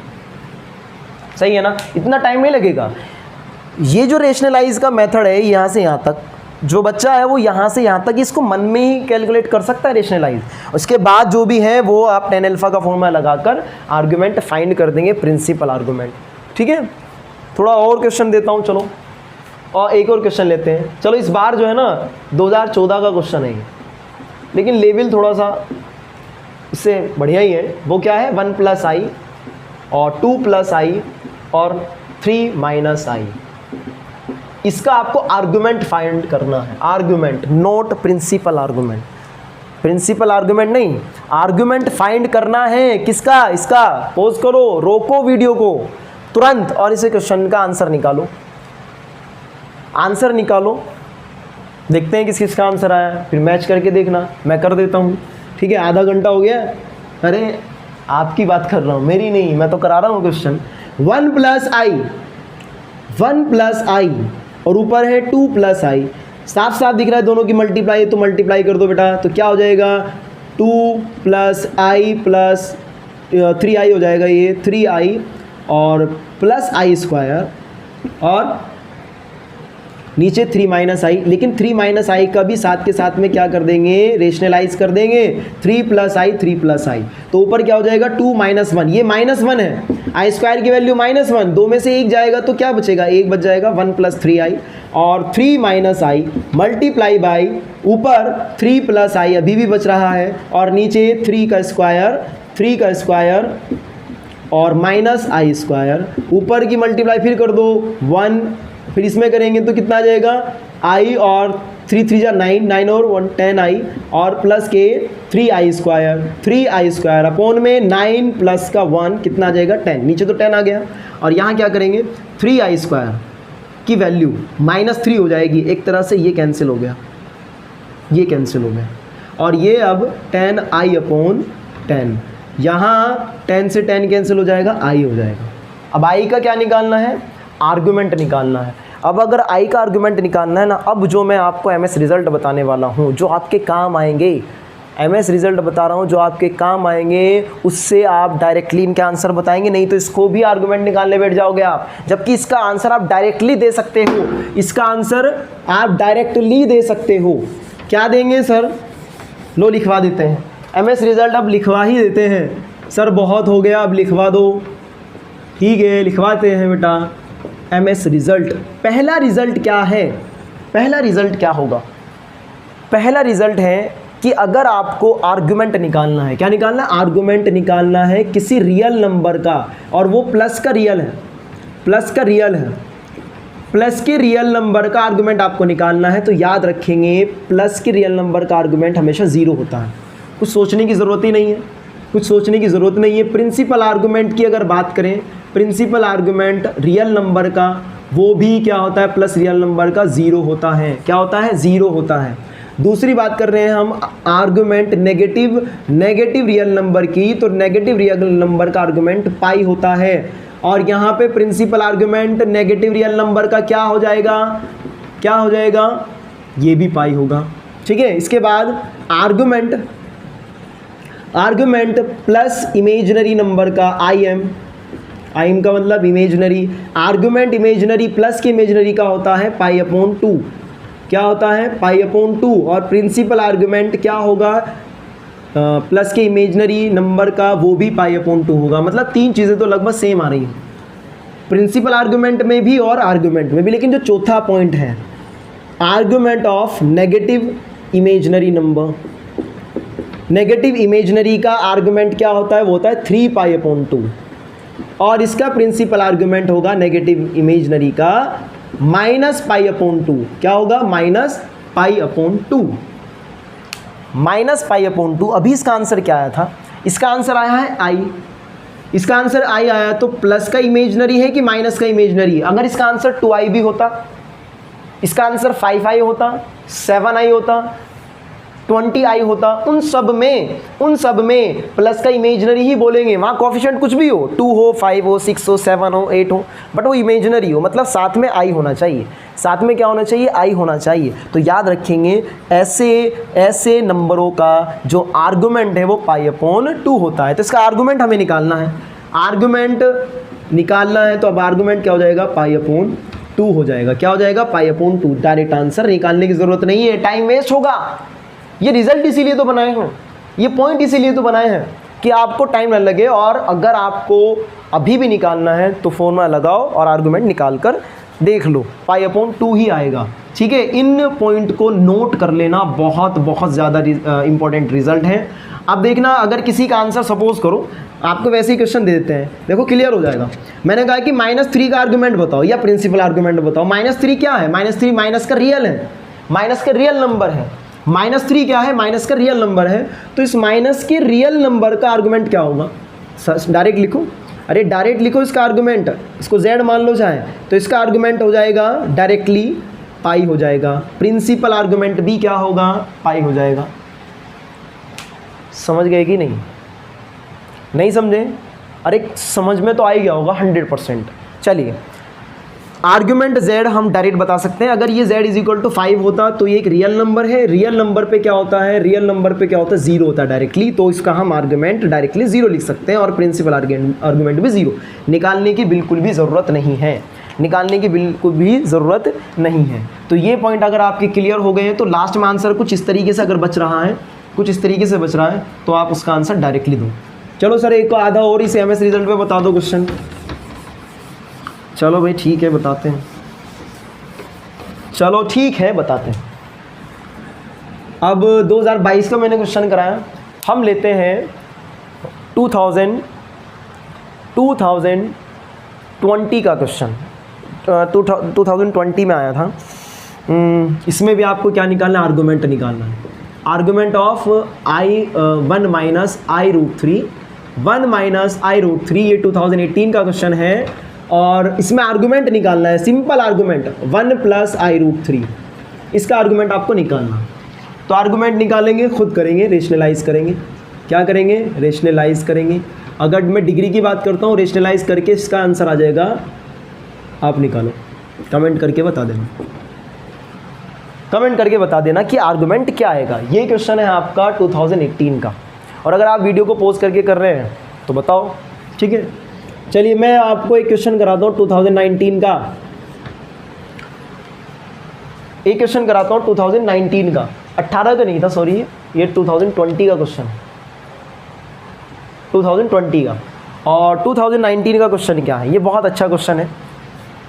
सही है ना? इतना टाइम नहीं लगेगा। ये जो रेशनलाइज का मेथड है, यहाँ से यहाँ तक, जो बच्चा है वो यहाँ से यहाँ तक इसको मन में ही कैलकुलेट कर सकता है रेशनलाइज। उसके बाद जो भी है वो आप tan अल्फा का फॉर्मूला लगाकर आर्गुमेंट फाइंड कर देंगे, प्रिंसिपल आर्गुमेंट। ठीक है, थोड़ा और क्वेश्चन देता हूँ, चलो और एक और क्वेश्चन लेते हैं। चलो इस बार जो है ना 2014 का क्वेश्चन है, लेकिन लेवल थोड़ा सा इससे बढ़िया ही है, वो क्या है 1 प्लस आई और 2 प्लस आई और 3 माइनस आई। इसका आपको आर्गुमेंट फाइंड करना है, argument, note principal argument, principal argument नहीं, आर्गुमेंट फाइंड करना है। किसका? इसका। पॉज करो, रोको वीडियो को तुरंत और इसे क्वेश्चन का आंसर निकालो, आंसर निकालो। देखते हैं किस किस का आंसर आया, फिर मैच करके देखना। मैं कर देता हूँ, ठीक है। आधा घंटा हो गया। अरे आपकी बात कर रहा हूँ, मेरी नहीं, मैं तो करा रहा हूँ क्वेश्चन। 1 प्लस आई, 1 प्लस आई और ऊपर है 2 प्लस आई। साफ साफ दिख रहा है दोनों की मल्टीप्लाई, तो मल्टीप्लाई कर दो बेटा। तो क्या हो जाएगा 2 प्लस आई प्लस 3i हो जाएगा, ये 3i और प्लस आई स्क्वायर और नीचे 3 माइनस आई। लेकिन 3 माइनस आई का भी साथ के साथ में क्या कर देंगे, रेशनलाइज कर देंगे। 3 प्लस आई, 3 प्लस आई, तो ऊपर क्या हो जाएगा 2 माइनस 1, ये माइनस 1 है, आई स्क्वायर की वैल्यू -1, दो में से एक जाएगा तो क्या बचेगा, एक बच जाएगा। 1 प्लस 3i और 3 माइनस आई मल्टीप्लाई बाई ऊपर 3 प्लस आई अभी भी बच रहा है और नीचे 3 का स्क्वायर और माइनस आई स्क्वायर। ऊपर की मल्टीप्लाई फिर कर दो 1, फिर इसमें करेंगे तो कितना आ जाएगा i और 3 3 जा 9, 9 और 1 10i और प्लस के 3i स्क्वायर अपॉन में 9 प्लस का 1 कितना आ जाएगा 10, नीचे तो 10 आ गया। और यहाँ क्या करेंगे 3i स्क्वायर की वैल्यू -3 हो जाएगी, एक तरह से ये कैंसिल हो गया, ये कैंसिल हो गया और ये अब 10i अपॉन 10, यहाँ 10 से 10 कैंसिल हो जाएगा, i हो जाएगा। अब i का क्या निकालना है, आर्गुमेंट निकालना है। अब अगर i का आर्गुमेंट निकालना है ना, अब जो मैं आपको MS रिज़ल्ट बताने वाला हूँ जो आपके काम आएंगे, MS रिज़ल्ट बता रहा हूँ जो आपके काम आएंगे, उससे आप डायरेक्टली इनके आंसर बताएंगे, नहीं तो इसको भी आर्गुमेंट निकालने बैठ जाओगे आप, जबकि इसका आंसर आप डायरेक्टली दे सकते हो, इसका आंसर आप डायरेक्टली दे सकते हो। क्या देंगे सर, लो लिखवा देते हैं, MS रिज़ल्ट अब लिखवा ही देते हैं। सर बहुत हो गया, अब लिखवा दो, ठीक है लिखवाते हैं बेटा। MS रिज़ल्ट, पहला रिज़ल्ट क्या है, पहला रिज़ल्ट क्या होगा, पहला रिज़ल्ट है कि अगर आपको आर्गुमेंट निकालना है, क्या निकालना है, आर्गुमेंट निकालना है किसी रियल नंबर का, और वो प्लस का रियल है, प्लस का रियल है, प्लस के रियल नंबर का आर्गुमेंट आपको निकालना है, तो याद रखेंगे प्लस के रियल नंबर का आर्गुमेंट हमेशा 0 होता है। कुछ सोचने की ज़रूरत ही नहीं है, कुछ सोचने की ज़रूरत नहीं है। प्रिंसिपल आर्गुमेंट की अगर बात करें, प्रिंसिपल आर्गुमेंट रियल नंबर का वो भी क्या होता है, प्लस रियल नंबर का 0 होता है। क्या होता है, 0 होता है। दूसरी बात कर रहे हैं हम आर्गुमेंट नेगेटिव रियल नंबर की, तो नेगेटिव रियल नंबर का आर्गुमेंट पाई होता है। और यहाँ पे principal argument negative real number का क्या हो जाएगा, क्या हो जाएगा, ये भी पाई होगा, ठीक है। इसके बाद आर्गुमेंट प्लस इमेजिनरी नंबर का im का मतलब इमेजिनरी, आर्गुमेंट इमेजिनरी प्लस के इमेजिनरी का होता है π/2, क्या होता है π/2। और प्रिंसिपल आर्गुमेंट क्या होगा, प्लस के इमेजिनरी नंबर का वो भी π/2 होगा। मतलब तीन चीज़ें तो लगभग सेम आ रही हैं, प्रिंसिपल आर्गुमेंट में भी और आर्गुमेंट में भी। लेकिन जो चौथा पॉइंट है, argument of negative imaginary number, negative imaginary का आर्गुमेंट क्या होता है, वो होता है 3π/2 और इसका प्रिंसिपल आर्गुमेंट होगा नेगेटिव इमेजिनरी का -π/2। क्या होगा, -π/2, -π/2। अभी इसका आंसर क्या आया था, इसका आंसर आया है i, इसका आंसर i आया, तो प्लस का इमेजिनरी है कि माइनस का इमेजिनरी। अगर इसका आंसर 2i भी होता, इसका आंसर 5i होता, 7i होता, 20i होता, उन सब में प्लस का इमेजिनरी ही बोलेंगे। वहाँ कोफिशिएंट कुछ भी हो, 2 हो, 5 हो, 6 हो, 7 हो, 8 हो, बट वो इमेजिनरी हो, मतलब साथ में i होना चाहिए, साथ में क्या होना चाहिए, i होना चाहिए। तो याद रखेंगे ऐसे नंबरों का जो आर्गुमेंट है वो π/2 होता है। तो इसका आर्गुमेंट हमें निकालना है, आर्गुमेंट निकालना है, तो अब आर्गुमेंट क्या हो जाएगा, π/2 हो जाएगा। क्या हो जाएगा, π/2। डायरेक्ट आंसर निकालने की ज़रूरत नहीं है, टाइम वेस्ट होगा। ये रिजल्ट इसीलिए तो बनाए हैं, ये पॉइंट इसीलिए तो बनाए हैं कि आपको टाइम न लगे। और अगर आपको अभी भी निकालना है तो फॉर्मूला लगाओ और आर्गुमेंट निकाल कर देख लो पाई अपॉन 2 ही आएगा। ठीक है, इन पॉइंट को नोट कर लेना, बहुत बहुत ज़्यादा इंपॉर्टेंट रिजल्ट है। अब देखना, अगर किसी का आंसर सपोज करो आपको वैसे ही क्वेश्चन दे देते हैं, देखो क्लियर हो जाएगा। मैंने कहा कि -3 का आर्गूमेंट बताओ या प्रिंसिपल आर्गूमेंट बताओ। -3 क्या है? -3 माइनस का रियल है, माइनस का रियल नंबर है। -3 क्या है? माइनस का रियल नंबर है। तो इस माइनस के रियल नंबर का आर्गूमेंट क्या होगा? डायरेक्ट लिखो, अरे डायरेक्ट लिखो इसका आर्गूमेंट, इसको z मान लो चाहे, तो इसका आर्गूमेंट हो जाएगा डायरेक्टली पाई हो जाएगा। प्रिंसिपल आर्गूमेंट भी क्या होगा? पाई हो जाएगा। समझ गए कि नहीं? नहीं समझे? अरे समझ में तो आ ही गया होगा 100%। चलिए, आर्गुमेंट z हम डायरेक्ट बता सकते हैं। अगर ये z = 5 होता तो ये एक रियल नंबर है। रियल नंबर पे क्या होता है? रियल नंबर पे क्या होता है? 0 होता है डायरेक्टली। तो इसका हम आर्गुमेंट डायरेक्टली 0 लिख सकते हैं और प्रिंसिपल आर्गुमेंट भी 0। निकालने की बिल्कुल भी ज़रूरत नहीं है, निकालने की बिल्कुल भी ज़रूरत नहीं है। तो ये पॉइंट अगर आपके क्लियर हो गए हैं तो लास्ट में आंसर कुछ इस तरीके से अगर बच रहा है, कुछ इस तरीके से बच रहा है, तो आप उसका आंसर डायरेक्टली दो। चलो सर एक को आधा और इस MS रिजल्ट पे बता दो क्वेश्चन। चलो भाई ठीक है बताते हैं, चलो ठीक है बताते हैं। अब 2022 का मैंने क्वेश्चन कराया, हम लेते हैं 2020 का क्वेश्चन। 2020 में आया था। इसमें भी आपको क्या निकालना है? आर्गूमेंट निकालना है। Argument of I1 minus I√3, 1 minus I√3, ये 2018 का क्वेश्चन है और इसमें आर्गूमेंट निकालना है। सिंपल आर्गूमेंट 1 + I√3, इसका आर्गूमेंट आपको निकालना। तो आर्गूमेंट निकालेंगे, खुद करेंगे, रेशनलाइज करेंगे। क्या करेंगे? रेशनलाइज करेंगे। अगर मैं डिग्री की बात करता हूँ, रेशनलाइज करके इसका आंसर आ जाएगा। आप निकालो, कमेंट करके बता देना, कमेंट करके बता देना कि आर्गूमेंट क्या आएगा। ये क्वेश्चन है आपका 2018 का। और अगर आप वीडियो को पॉज करके कर रहे हैं तो बताओ, ठीक है। चलिए मैं आपको एक क्वेश्चन कराता हूँ 2019 का, एक क्वेश्चन कराता हूँ 2019 का। 18 का नहीं था, सॉरी, ये 2020 का क्वेश्चन, 2020 का। और 2019 का क्वेश्चन क्या है? ये बहुत अच्छा क्वेश्चन है,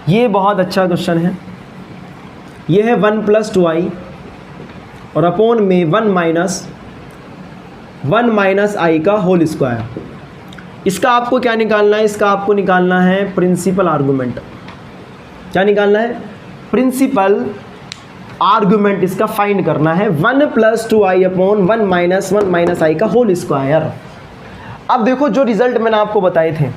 ये बहुत अच्छा क्वेश्चन है। ये है 1 + 2i और अपॉन में 1 माइनस i का होल स्क्वायर। इसका आपको क्या निकालना है? इसका आपको निकालना है प्रिंसिपल आर्गूमेंट। क्या निकालना है? प्रिंसिपल आर्गूमेंट इसका फाइंड करना है। 1 + 2i अपॉन 1 माइनस i का होल स्क्वायर। अब देखो जो रिजल्ट मैंने आपको बताए थे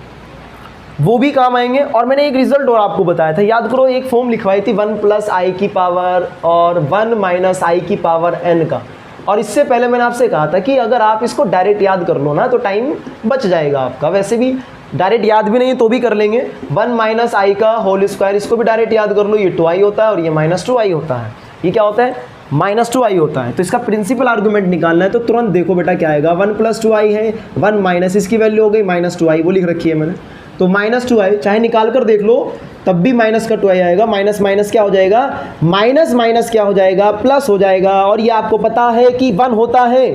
वो भी काम आएंगे। और मैंने एक रिजल्ट और आपको बताया था, याद करो, एक फॉर्म लिखवाई थी 1 + i की पावर और 1 माइनस i की पावर n का। और इससे पहले मैंने आपसे कहा था कि अगर आप इसको डायरेक्ट याद कर लो ना तो टाइम बच जाएगा आपका। वैसे भी डायरेक्ट याद भी नहीं तो भी कर लेंगे। 1 माइनस i का होल स्क्वायर, इसको भी डायरेक्ट याद कर लो। ये 2i होता है और ये -2i होता है। ये क्या होता है? -2i होता है। तो इसका प्रिंसिपल आर्गूमेंट निकालना है। तो तुरंत देखो बेटा क्या आएगा, 1 + 2i है, 1 माइनस इसकी वैल्यू हो गई -2i, वो लिख रखी है मैंने। तो -2i चाहे निकाल कर देख लो तब भी माइनस का 2i आएगा। माइनस माइनस क्या हो जाएगा? माइनस माइनस क्या हो जाएगा? प्लस हो जाएगा। और ये आपको पता है कि 1 होता है,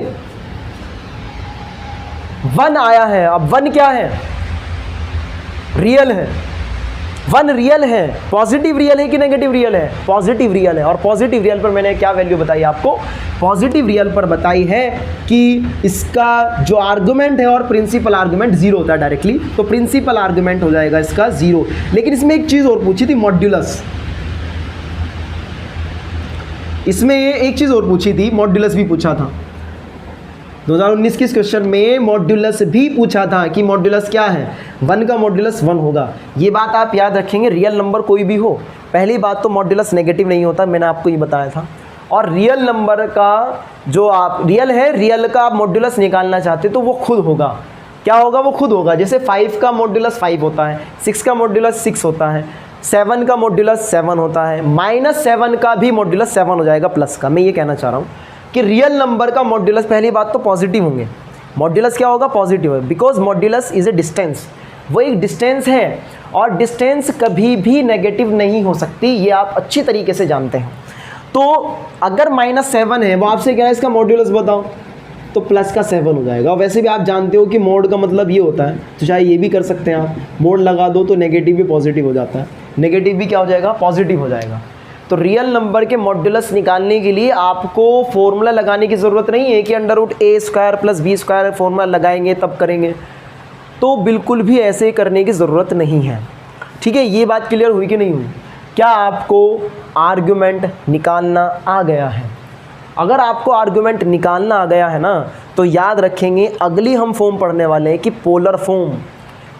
1 आया है। अब 1 क्या है? रियल है। 1 रियल है। पॉजिटिव रियल है कि नेगेटिव रियल है? पॉजिटिव रियल है। और पॉजिटिव रियल पर मैंने क्या वैल्यू बताई आपको? पॉजिटिव रियल पर बताई है कि इसका जो आर्गुमेंट है और प्रिंसिपल आर्गुमेंट 0 होता है डायरेक्टली। तो प्रिंसिपल आर्गुमेंट हो जाएगा इसका 0। लेकिन इसमें एक चीज़ और पूछी थी, मॉड्यूलस। इसमें एक चीज़ और पूछी थी, मॉड्यूलस भी पूछा था 2019 के इस क्वेश्चन में। मॉड्यूलस भी पूछा था कि मॉड्यूलस क्या है? 1 का मॉड्यूलस 1 होगा। ये बात आप याद रखेंगे, रियल नंबर कोई भी हो, पहली बात तो मॉड्यूलस नेगेटिव नहीं होता, मैंने आपको ये बताया था। और रियल नंबर का जो आप रियल है, रियल का आप मॉड्यूलस निकालना चाहते तो वो खुद होगा। क्या होगा? वो खुद होगा। जैसे 5 का मॉड्यूलस 5 होता है, 6 का मॉड्यूलस 6 होता है, 7 का मॉड्यूलस 7 होता है, -7 का भी मॉड्यूलस 7 हो जाएगा प्लस का। मैं ये कहना चाह रहा हूँ कि रियल नंबर का मॉड्यूलस पहली बात तो पॉजिटिव होंगे। मॉड्यूलस क्या होगा? पॉजिटिव है, because modulus is a distance. वो एक डिस्टेंस है और डिस्टेंस कभी भी नेगेटिव नहीं हो सकती, ये आप अच्छी तरीके से जानते हैं। तो अगर -7 है, वो आपसे क्या है इसका मॉड्यूलस बताओ, तो प्लस का 7 हो जाएगा। वैसे भी आप जानते हो कि मोड का मतलब ये होता है, तो चाहे ये भी कर सकते हैं आप, मोड लगा दो तो नेगेटिव भी पॉजिटिव हो जाता है। नेगेटिव भी क्या हो जाएगा, पॉजिटिव हो जाएगा। तो रियल नंबर के मॉड्यूलस निकालने के लिए आपको फॉर्मूला लगाने की ज़रूरत नहीं है कि √a² + b² फॉर्मूला लगाएंगे तब करेंगे, तो बिल्कुल भी ऐसे करने की ज़रूरत नहीं है। ठीक है, ये बात क्लियर हुई कि नहीं हुई? क्या आपको आर्गुमेंट निकालना आ गया है? अगर आपको आर्गुमेंट निकालना आ गया है ना, तो याद रखेंगे अगली हम फॉर्म पढ़ने वाले हैं कि पोलर फॉर्म।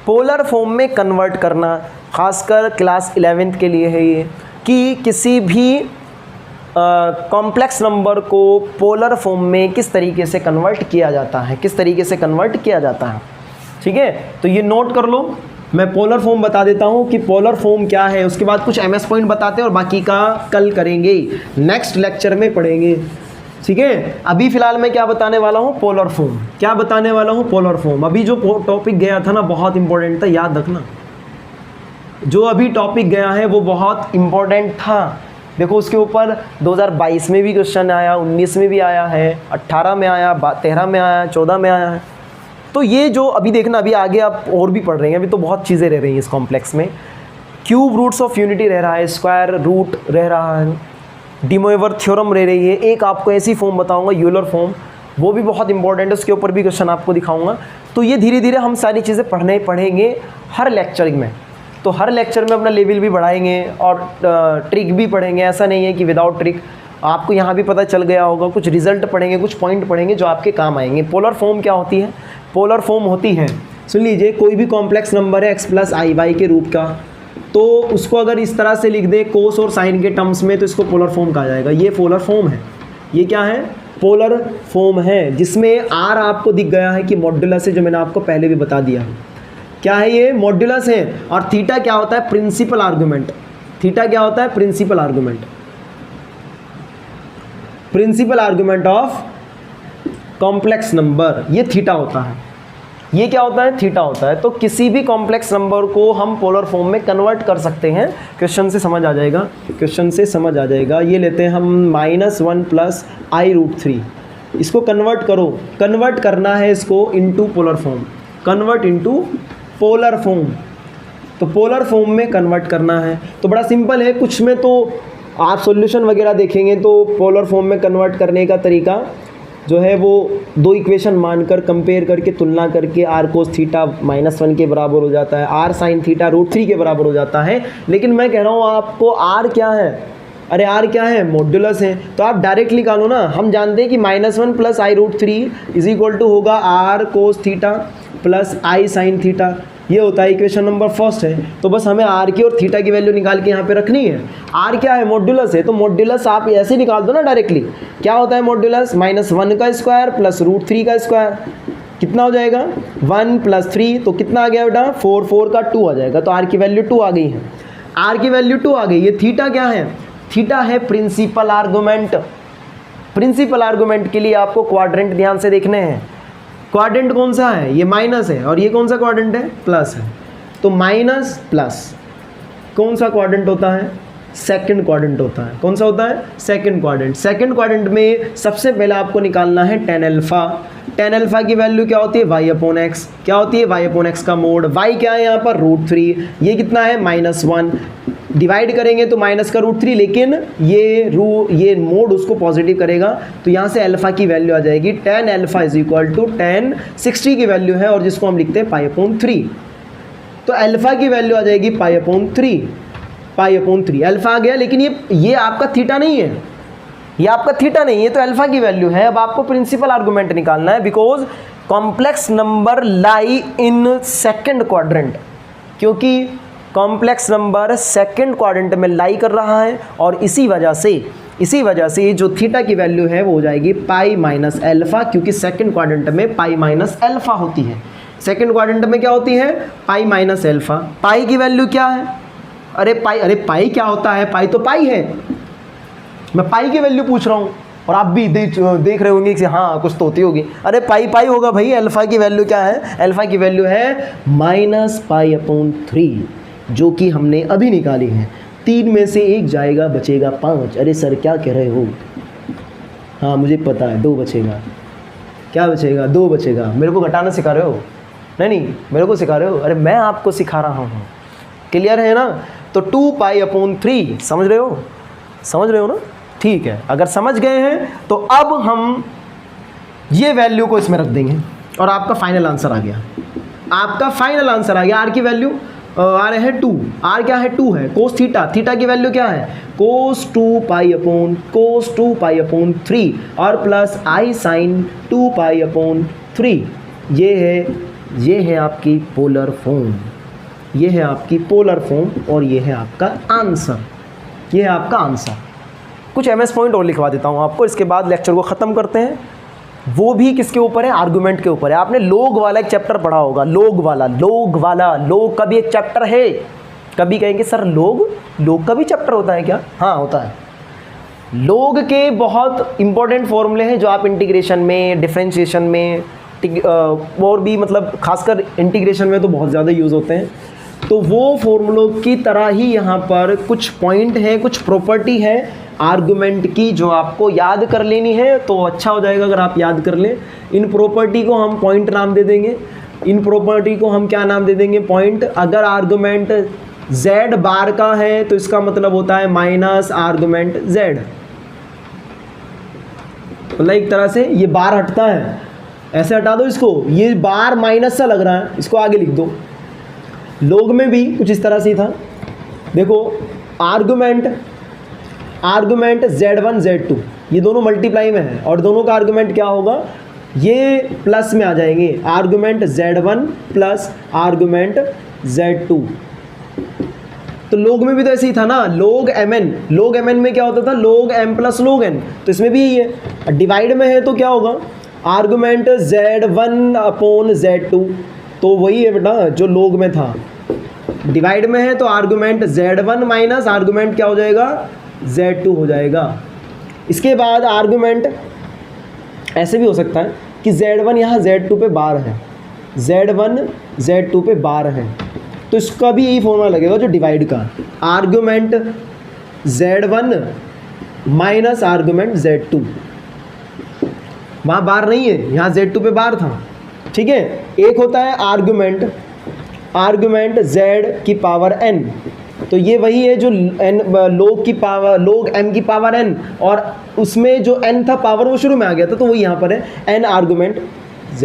पोलर फॉर्म में कन्वर्ट करना, खासकर क्लास 11th के लिए है ये, कि किसी भी कॉम्प्लेक्स नंबर को पोलर फॉर्म में किस तरीके से कन्वर्ट किया जाता है, किस तरीके से कन्वर्ट किया जाता है। ठीक है, तो ये नोट कर लो। मैं पोलर फॉर्म बता देता हूँ कि पोलर फॉर्म क्या है, उसके बाद कुछ MS पॉइंट बताते हैं और बाकी का कल करेंगे, नेक्स्ट लेक्चर में पढ़ेंगे। ठीक है, अभी फ़िलहाल मैं क्या बताने वाला हूँ, पोलर फॉर्म। क्या बताने वाला हूँ, पोलर फॉर्म। अभी जो टॉपिक गया था ना, बहुत इंपॉर्टेंट था, याद रखना। जो अभी टॉपिक गया है वो बहुत इंपॉर्टेंट था। देखो उसके ऊपर 2022 में भी क्वेश्चन आया, 19 में भी आया है, 18 में आया, 13 में आया, 14 में आया है। तो ये जो अभी देखना, अभी आगे आप और भी पढ़ रहे हैं, अभी तो बहुत चीज़ें रह रही हैं इस कॉम्प्लेक्स में। क्यूब रूट्स ऑफ यूनिटी रह रहा है, स्क्वायर रूट रह रहा है, डी मोइवर थ्योरम रह रही है। एक आपको ऐसी फॉर्म बताऊंगा, यूलर फॉर्म, वो भी बहुत इंपॉर्टेंट है, उसके ऊपर भी क्वेश्चन आपको दिखाऊंगा। तो ये धीरे धीरे हम सारी चीज़ें पढ़ेंगे हर लेक्चर में। तो हर लेक्चर में अपना लेवल भी बढ़ाएंगे और ट्रिक भी पढ़ेंगे। ऐसा नहीं है कि विदाउट ट्रिक। आपको यहाँ भी पता चल गया होगा, कुछ रिजल्ट पढ़ेंगे, कुछ पॉइंट पढ़ेंगे जो आपके काम आएंगे। पोलर फॉर्म क्या होती है? पोलर फॉर्म होती है, सुन लीजिए, कोई भी कॉम्प्लेक्स नंबर है x + i y के रूप का, तो उसको अगर इस तरह से लिख दे कोस और साइन के टर्म्स में, तो इसको पोलर फॉर्म कहा जाएगा। ये पोलर फॉर्म है। ये क्या है? पोलर फॉर्म है, जिसमें r आपको दिख गया है कि मॉड्यूलस है, जो मैंने आपको पहले भी बता दिया। क्या है ये? मॉड्यूलस है। और थीटा क्या होता है? Principal argument. थीटा क्या होता है? Principal argument. Principal argument of complex number, ये थीटा होता है। ये क्या होता है? थीटा होता है। तो किसी भी कॉम्प्लेक्स नंबर को हम पोलर फॉर्म में कन्वर्ट कर सकते हैं। क्वेश्चन से समझ आ जाएगा, क्वेश्चन से समझ आ जाएगा। ये लेते हैं हम -1 + i√3, इसको कन्वर्ट करो। कन्वर्ट करना है इसको into polar form, convert into polar form. तो पोलर फॉर्म में कन्वर्ट करना है, तो बड़ा सिंपल है। कुछ में तो आप सॉल्यूशन वगैरह देखेंगे तो पोलर फॉर्म में कन्वर्ट करने का तरीका जो है वो 2 इक्वेशन मानकर कंपेयर करके तुलना करके r cos थीटा -1 के बराबर हो जाता है, r sin थीटा √3 के बराबर हो जाता है। लेकिन मैं कह रहा हूँ आपको r क्या है? अरे r क्या है? मॉड्यूलस है। तो आप डायरेक्ट निकालो ना। हम जानते हैं कि -1 + i√3 = होगा r cos theta + i sin theta. ये होता है इक्वेशन नंबर फर्स्ट है। तो बस हमें r की और थीटा की वैल्यू निकाल के यहाँ पे रखनी है। r क्या है? मॉड्यूलस है। तो मॉड्यूलस आप ऐसे निकाल दो ना डायरेक्टली। क्या होता है मॉड्यूलस? -1 का स्क्वायर + √3 का स्क्वायर। कितना हो जाएगा? 1 + 3, तो कितना आ गया बेटा? 4, 4 का 2 आ जाएगा। तो r की वैल्यू 2 आ गई है। r की वैल्यू 2 आ गई। ये थीटा क्या है? थीटा है प्रिंसिपल आर्गुमेंट। प्रिंसिपल आर्गुमेंट के लिए आपको क्वाड्रेंट ध्यान से देखने हैं। क्वाड्रेंट कौन सा है? ये माइनस है। और ये कौन सा क्वाड्रेंट है? प्लस है। तो माइनस प्लस कौन सा क्वाड्रेंट होता है? सेकंड क्वाड्रेंट होता है। कौन सा होता है? Second quadrant. सेकंड क्वाड्रेंट में सबसे पहले आपको निकालना है tan अल्फा। tan अल्फा की वैल्यू क्या होती है? y/x। क्या होती है? y/x का मोड। y क्या है यहाँ पर? √3। ये कितना है? -1। डिवाइड करेंगे तो माइनस का √3, लेकिन ये मोड उसको पॉजिटिव करेगा, तो यहाँ से अल्फा की वैल्यू आ जाएगी tan अल्फा = tan 60 की वैल्यू है, और जिसको हम लिखते हैं π/3। तो अल्फा की वैल्यू आ जाएगी π/3। π/3 अल्फा आ गया। लेकिन ये आपका थीटा नहीं है, ये आपका थीटा नहीं है, तो अल्फा की वैल्यू है। अब आपको प्रिंसिपल आर्गुमेंट निकालना है, because complex number lie in second quadrant, क्योंकि कॉम्प्लेक्स नंबर सेकंड क्वाड्रेंट में लाई कर रहा है। और इसी वजह से जो थीटा की वैल्यू है वो हो जाएगी π - अल्फा, क्योंकि सेकंड क्वाड्रेंट में π - अल्फा होती है। सेकंड क्वाड्रेंट में क्या होती है? π - अल्फा। पाई की वैल्यू क्या है? अरे पाई क्या होता है? पाई तो पाई है। मैं पाई की वैल्यू पूछ रहा हूँ, और आप भी देख रहे होंगे कि हाँ कुछ तो होती होगी। अरे पाई होगा भाई। अल्फा की वैल्यू क्या है? अल्फा की वैल्यू है -π/3, जो कि हमने अभी निकाली है। 3 में से 1 जाएगा, बचेगा 5। अरे सर क्या कह रहे हो? हाँ मुझे पता है, 2 बचेगा। क्या बचेगा? 2 बचेगा। मेरे को घटाना सिखा रहे हो? नहीं, मेरे को सिखा रहे हो? अरे मैं आपको सिखा रहा हूँ। क्लियर है ना? तो 2π/3, समझ रहे हो? समझ रहे हो ना? ठीक है, अगर समझ गए हैं तो अब हम ये वैल्यू को इसमें रख देंगे और आपका फाइनल आंसर आ गया। आपका फाइनल आंसर आ गया। आर की वैल्यू आ रहे हैं 2, आर क्या है 2 है, कोस थीटा, थीटा की वैल्यू क्या है कोस 2π/3 और प्लस आई साइन 2π/3। ये है आपकी पोलर फॉर्म, ये है आपकी पोलर फॉर्म और ये है आपका आंसर, ये है आपका आंसर। कुछ एमएस पॉइंट और लिखवा देता हूँ आपको, इसके बाद लेक्चर को ख़त्म करते हैं। वो भी किसके ऊपर है? आर्गुमेंट के ऊपर है। आपने लोग वाला एक चैप्टर पढ़ा होगा, लोग का भी एक चैप्टर है। कभी कहेंगे सर लोग का भी चैप्टर होता है क्या? हाँ होता है। लोग के बहुत इंपॉर्टेंट फॉर्मूले हैं जो आप इंटीग्रेशन में, डिफरेंशिएशन में और भी मतलब खासकर इंटीग्रेशन में तो बहुत ज़्यादा यूज़ होते हैं। तो वो फॉर्मूलों की तरह ही यहाँ पर कुछ पॉइंट हैं, कुछ प्रॉपर्टी है आर्गुमेंट की जो आपको याद कर लेनी है। तो अच्छा हो जाएगा अगर आप याद कर लें। इन प्रॉपर्टी को हम पॉइंट नाम दे देंगे, इन प्रॉपर्टी को हम क्या नाम दे देंगे? पॉइंट। अगर आर्गुमेंट z बार का है तो इसका मतलब होता है माइनस आर्गुमेंट z। मतलब एक तरह से ये बार हटता है, ऐसे हटा दो इसको, ये बार माइनस सा लग रहा है, इसको आगे लिख दो। लोग में भी कुछ इस तरह से ही था। देखो आर्गुमेंट z1 z2 ये दोनों मल्टीप्लाई में है और दोनों का आर्गुमेंट क्या होगा? ये प्लस में आ जाएंगे, argument z1 plus argument z2। तो लोग में भी तो ऐसे ही था ना, लोग mn में क्या होता था? लोग m प्लस लोग n। तो इसमें भी यही है। डिवाइड में है तो क्या होगा? आर्गुमेंट z1/z2, तो वही है बेटा जो लोग में था। डिवाइड में है तो आर्गुमेंट z1 माइनस आर्गुमेंट क्या हो जाएगा? z2 हो जाएगा। इसके बाद आर्गुमेंट ऐसे भी हो सकता है कि z1 यहाँ z2 पे बार है, z1 z2 पे बार है, तो इसका भी यही फॉर्मूला लगेगा जो डिवाइड का। Argument z1 minus argument z2, वहाँ बार नहीं है, यहाँ z2 पे बार था। ठीक है, एक होता है आर्गुमेंट z की पावर n, तो ये वही है जो लोग m की पावर n, और उसमें जो n था पावर वो शुरू में आ गया था, तो वो यहाँ पर है n आर्गुमेंट z।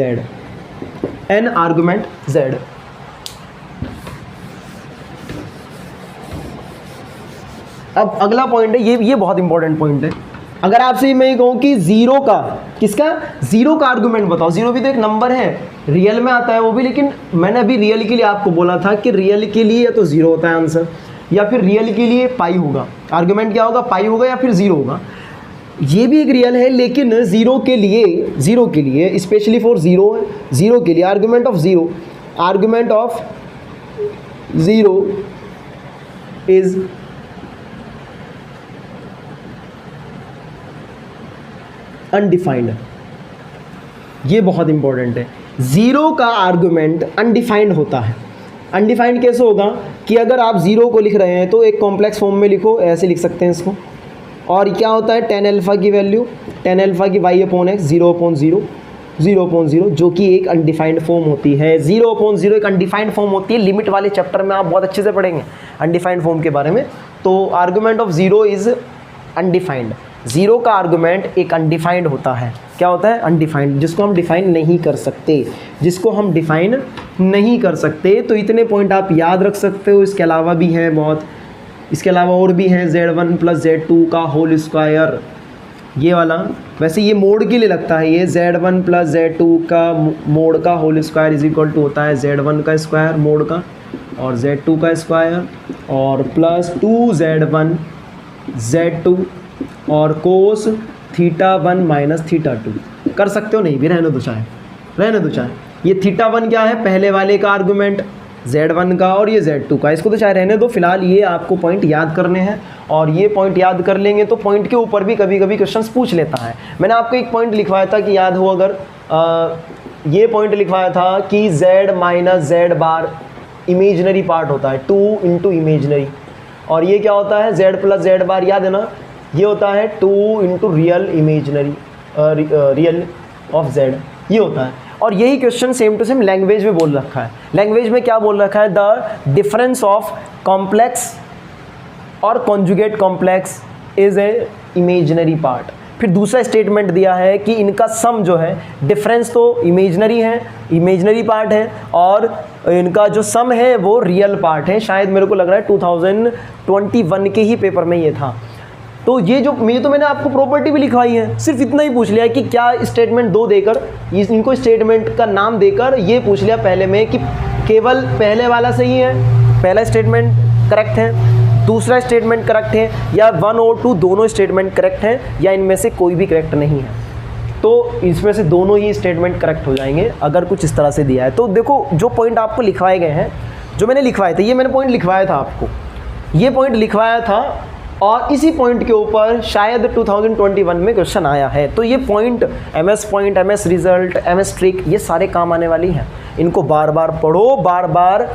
अब अगला पॉइंट है, ये बहुत इंपॉर्टेंट पॉइंट है। अगर आपसे मैं ये कहूँ कि जीरो का आर्गुमेंट बताओ, जीरो भी तो एक नंबर है, रियल में आता है वो भी, लेकिन मैंने अभी रियल के लिए आपको बोला था कि रियल के लिए या तो जीरो होता है आंसर, या फिर रियल के लिए पाई होगा। आर्गुमेंट क्या होगा? पाई होगा या फिर जीरो होगा। ये भी एक रियल है, लेकिन जीरो के लिए स्पेशली फॉर जीरो के लिए argument of zero is undefined. ये बहुत इंपॉर्टेंट है। जीरो का आर्गुमेंट अनडिफाइंड होता है। अनडिफाइंड कैसे होगा कि अगर आप जीरो को लिख रहे हैं तो एक कॉम्प्लेक्स फॉर्म में लिखो, ऐसे लिख सकते हैं इसको। और क्या होता है? tan अल्फा की वैल्यू, tan अल्फा की y/x 0/0 जो कि एक अनडिफाइंड फॉर्म होती है। 0/0 एक अनडिफाइंड फॉर्म होती है। लिमिट वाले चैप्टर में आप बहुत अच्छे से पढ़ेंगे अनडिफाइंड फॉर्म के बारे में। तो argument of zero is undefined. Zero का आर्गुमेंट एक अनडिफाइंड होता है। क्या होता है? अनडिफाइंड, जिसको हम डिफाइन नहीं कर सकते। तो इतने पॉइंट आप याद रख सकते हो। इसके अलावा भी हैं बहुत, इसके अलावा और भी हैं। z1 प्लस z2 का होल स्क्वायर, ये वाला वैसे ये मोड के लिए लगता है। ये z1 प्लस z2 का मोड का whole square is equal to होता है z1 का स्क्वायर मोड का और z2 का स्क्वायर और प्लस 2z1 z2 और कोस θ1 माइनस θ2। कर सकते हो, नहीं भी रहने दो चाहे। ये θ1 क्या है? पहले वाले का आर्गुमेंट z1 का और ये z2 का, इसको तो चाहे रहने दो। फिलहाल ये आपको पॉइंट याद करने हैं और ये पॉइंट याद कर लेंगे तो पॉइंट के ऊपर भी कभी कभी क्वेश्चंस पूछ लेता है। मैंने आपको एक पॉइंट लिखवाया था कि याद हो अगर, ये पॉइंट लिखवाया था कि z माइनस z बार इमेजनरी पार्ट होता है, 2 इंटू इमेजनरी, और ये क्या होता है? z प्लस z बार, याद है ना? ये होता है 2 into real imaginary real of z, ये होता है। और यही question same to same language में बोल रखा है। लैंग्वेज में क्या बोल रखा है? द डिफरेंस ऑफ कॉम्प्लेक्स और conjugate complex is a imaginary part. फिर दूसरा स्टेटमेंट दिया है कि इनका सम जो है, डिफरेंस तो इमेजिनरी है, इमेजिनरी पार्ट है, और इनका जो सम है वो रियल पार्ट है। शायद मेरे को लग रहा है 2021 के ही पेपर में ये था। तो ये जो मैंने आपको प्रॉपर्टी भी लिखवाई है, सिर्फ इतना ही पूछ लिया है कि क्या स्टेटमेंट दो देकर, इनको स्टेटमेंट का नाम देकर ये पूछ लिया पहले में कि केवल पहले वाला सही है, पहला स्टेटमेंट करेक्ट है, दूसरा स्टेटमेंट करेक्ट है, या 1 और 2 दोनों स्टेटमेंट करेक्ट हैं, या इनमें से कोई भी करेक्ट नहीं है। तो इसमें से दोनों ही स्टेटमेंट करेक्ट हो जाएंगे अगर कुछ इस तरह से दिया है। तो देखो जो पॉइंट आपको लिखवाए गए हैं, जो मैंने लिखवाए थे, ये मैंने पॉइंट लिखवाया था आपको, ये पॉइंट लिखवाया था, और इसी पॉइंट के ऊपर शायद 2021 में क्वेश्चन आया है। तो ये point MS result, MS trick, ये सारे काम आने वाली हैं। इनको बार बार पढ़ो, बार बार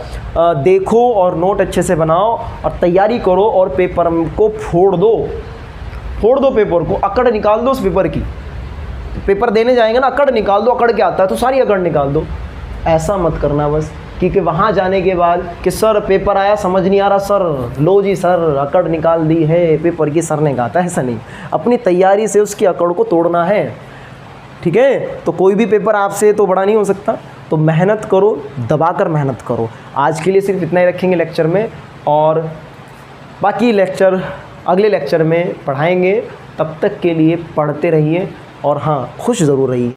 देखो, और नोट अच्छे से बनाओ और तैयारी करो, और पेपर को फोड़ दो पेपर को, अकड़ निकाल दो उस पेपर की। पेपर देने जाएंगे ना, अकड़ निकाल दो, अकड़ क्या आता है तो सारी अकड़ निकाल दो। ऐसा मत करना बस, क्योंकि वहाँ जाने के बाद कि सर पेपर आया समझ नहीं आ रहा सर, लो जी सर अकड़ निकाल दी है पेपर की, सर ने कहा था। ऐसा नहीं, अपनी तैयारी से उसकी अकड़ को तोड़ना है, ठीक है। तो कोई भी पेपर आपसे तो बड़ा नहीं हो सकता, तो मेहनत करो, दबाकर मेहनत करो। आज के लिए सिर्फ इतना ही रखेंगे लेक्चर में, और बाकी लेक्चर अगले लेक्चर में पढ़ाएंगे। तब तक के लिए पढ़ते रहिए, और हाँ, खुश ज़रूर रहिए।